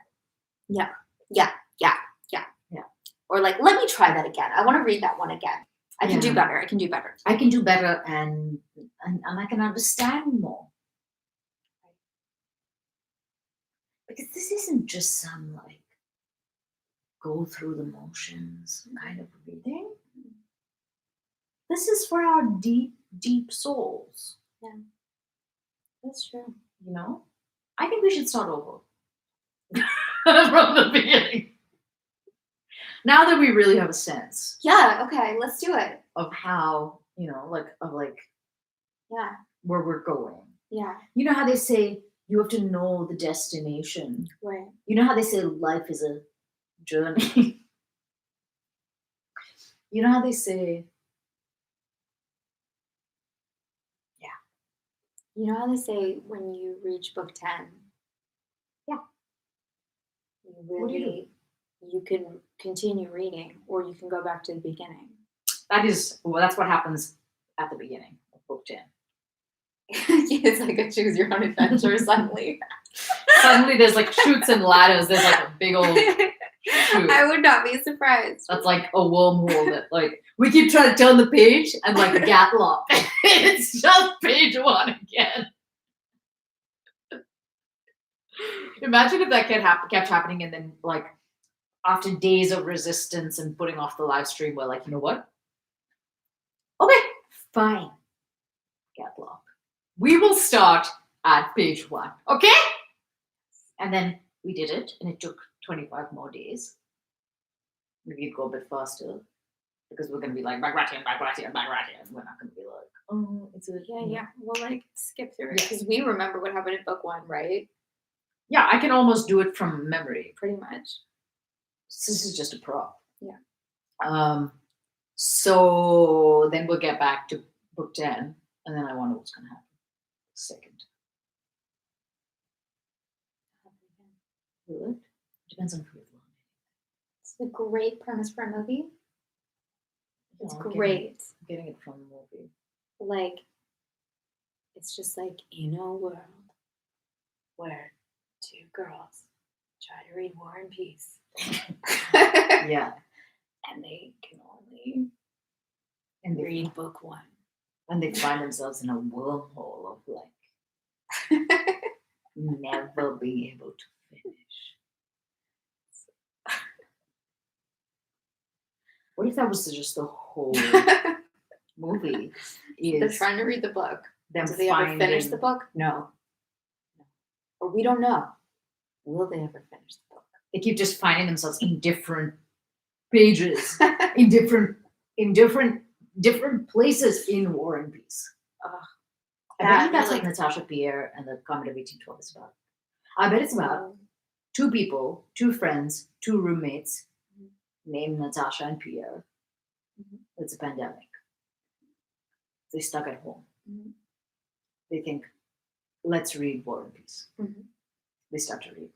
Or like, let me try that again. I want to read that one again. I can do Yeah. better. I can do better. I can do better and I can understand more. Because this isn't just some like go through the motions kind of reading. This is for our deep, deep souls. That's true. You know? I think we should start over. From the beginning. Now that we really have a sense Yeah. Okay. Let's do it. of how, you know, like Yeah. where we're going. Yeah. You know how they say you have to know the destination. Right. You know how they say life is a journey. You know how they say, You know how they say when you reach book 10, Yeah. you What do you do? really you can continue reading or you can go back to the beginning. that's what happens at the beginning of book 10. It's like a choose your own adventure suddenly. Suddenly there's like chutes and ladders. There's like a big old chute. I would not be surprised. That's like a wormhole that like we keep trying to turn the page and like a gap lock. It's just page 1 again. Imagine if that kept happening and then like after days of resistance and putting off the live stream, we're like, you know what? Okay, fine. Gap lock. We will start at page 1. Okay? And then we did it and it took 25 more days. Maybe you'd go a bit faster because we're going to be like, back right here. And we're not going to be like, oh, it's a. Yeah. We'll like skip through it Yes. because we remember what happened in book 1, right? Yeah, I can almost do it from memory. Pretty much. So this is just a prop. Yeah. So then we'll get back to book 10 and then I wonder what's going to happen. Second. Will it? Depends on who you're It's a great premise for a movie. It's I'm great. getting it from the movie. Like, it's just like in a world where 2 girls try to read War and Peace. Yeah. And they can only And they, read book 1. and they find themselves in a wormhole of like never being able to finish. What if that was just the whole movie? They're Is trying to read the book. them Do they ever finish finding- the book? No. Or we don't know. Will they ever finish the book? They keep just finding themselves in different pages, in different places in War and Peace. I Yeah, bet that's really. what Natasha Pierre and the Comet of 1812 is about. I bet it's about two people, two friends, two roommates named Natasha and Pierre. It's a pandemic. They're stuck at home. They think, let's read War and Peace. They start to read.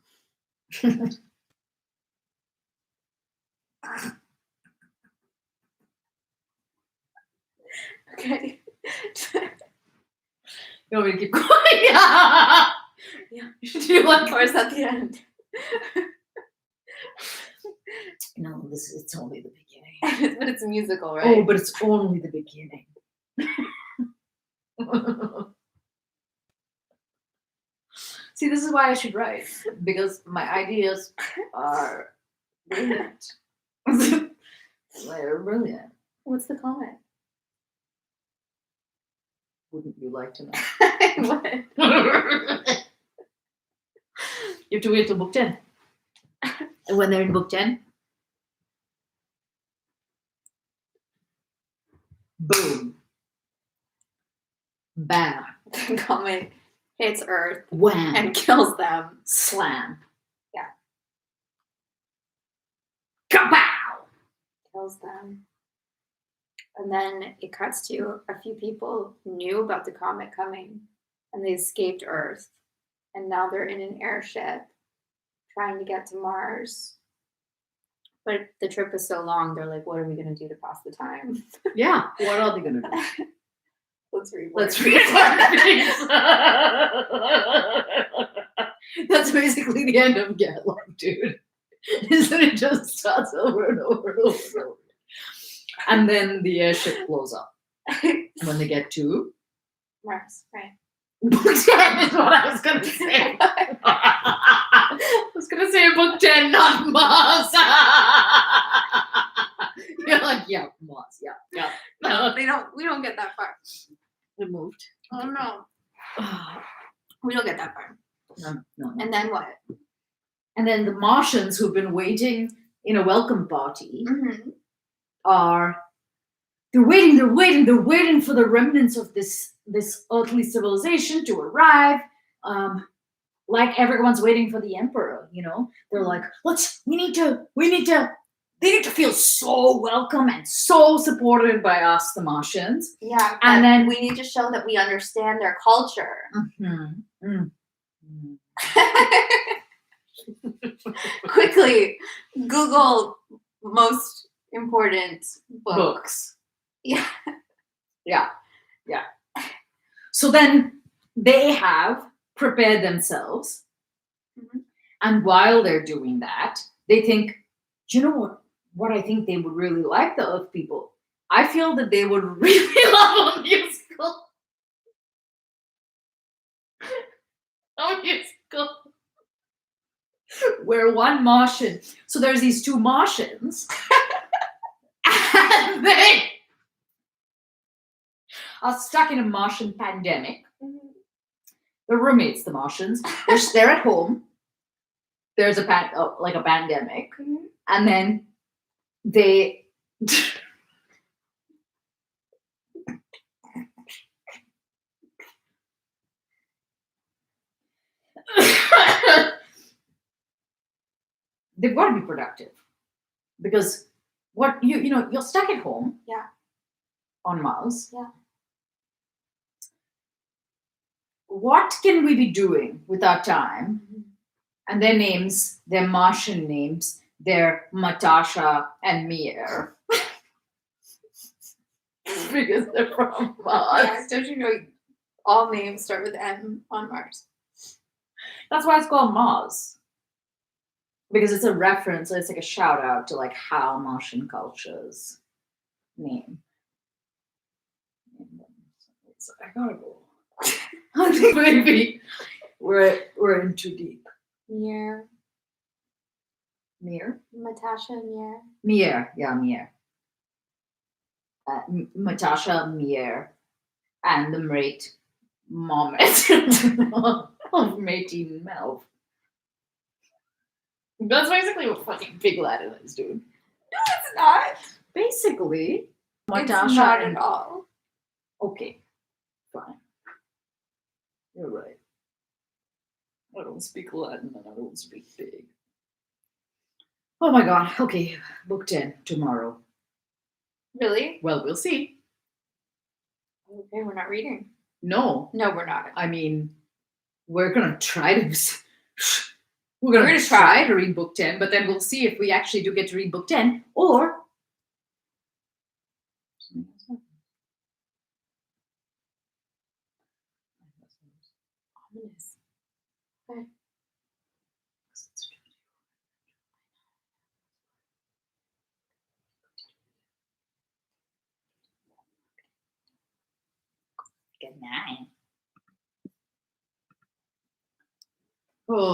Okay. You want me to keep going? Yeah. Do you want Or is that the end? No, it's only the beginning. But it's musical, right? Oh, but it's only the beginning. See, this is why I should write, because my ideas are brilliant. They're brilliant. What's the comment? Wouldn't you like to know? What? You have to wait till book 10. And when they're in book 10, boom, bam, The comet hits Earth wham, and kills them. slam. Yeah. Kapow! Kills them. And then it cuts to a few people who knew about the comet coming and they escaped Earth. And now they're in an airship trying to get to Mars. But the trip is so long, they're like, what are we going to do to pass the time? Yeah, what are they going to do? Let's read. Let's War read and War and Peace. That's basically the end of Get Love, dude. Isn't it just starts over and over and over and over? And then the airship blows up. When they get to Mars, right? book 10 is what I was going to say. I was going to say book 10, not Mars. You're like, yeah, Mars, yeah. No, we don't get that far. They moved. Oh no. We don't get that far. No. And then what? And then the Martians who've been waiting in a welcome party Mm-hmm. they're waiting for the remnants of this earthly civilization to arrive. Like everyone's waiting for the emperor, you know. They're like, they need to feel so welcome and so supported by us, the Martians. Yeah, And then- we need to show that we understand their culture. Quickly, Google most important books. Yeah. So then they have prepared themselves. Mhm. And while they're doing that, they think, you know what I think they would really like, the Earth people? I feel that they would really love a musical. A musical. Where one Martian, so there's these two Martians, and they are stuck in a Martian pandemic. The roommates, the Martians, they're at home. There's a pandemic, and then they they've got to be productive because what you're stuck at home. Yeah. On Mars. Yeah. What can we be doing with our time? And their names, their Martian names, they're Natasha and Mir. Because they're from Mars. Yeah, don't you know all names start with M on Mars? That's why it's called Mars. Because it's a reference, it's like a shout out to like how Martian cultures name. So I gotta go. I think maybe we're in too deep. Mir. Mir? Natasha Mir. Mir, yeah, Mir. Natasha, Mir, and the mate moment of making milk. That's basically what fucking Pig Latin is, dude. It's not. Basically, It's Natasha not and at all. okay, fine. You're right. I don't speak Latin and I don't speak Pig. Oh my god. Okay, book 10 tomorrow. Really? Well, we'll see. Okay, we're not reading. No, No, we're not. I mean, we're gonna try to. We're We're gonna gonna try try. to read book 10, but then we'll see if we actually do get to read book 10 or. Ominous. Okay. Good night. Oh.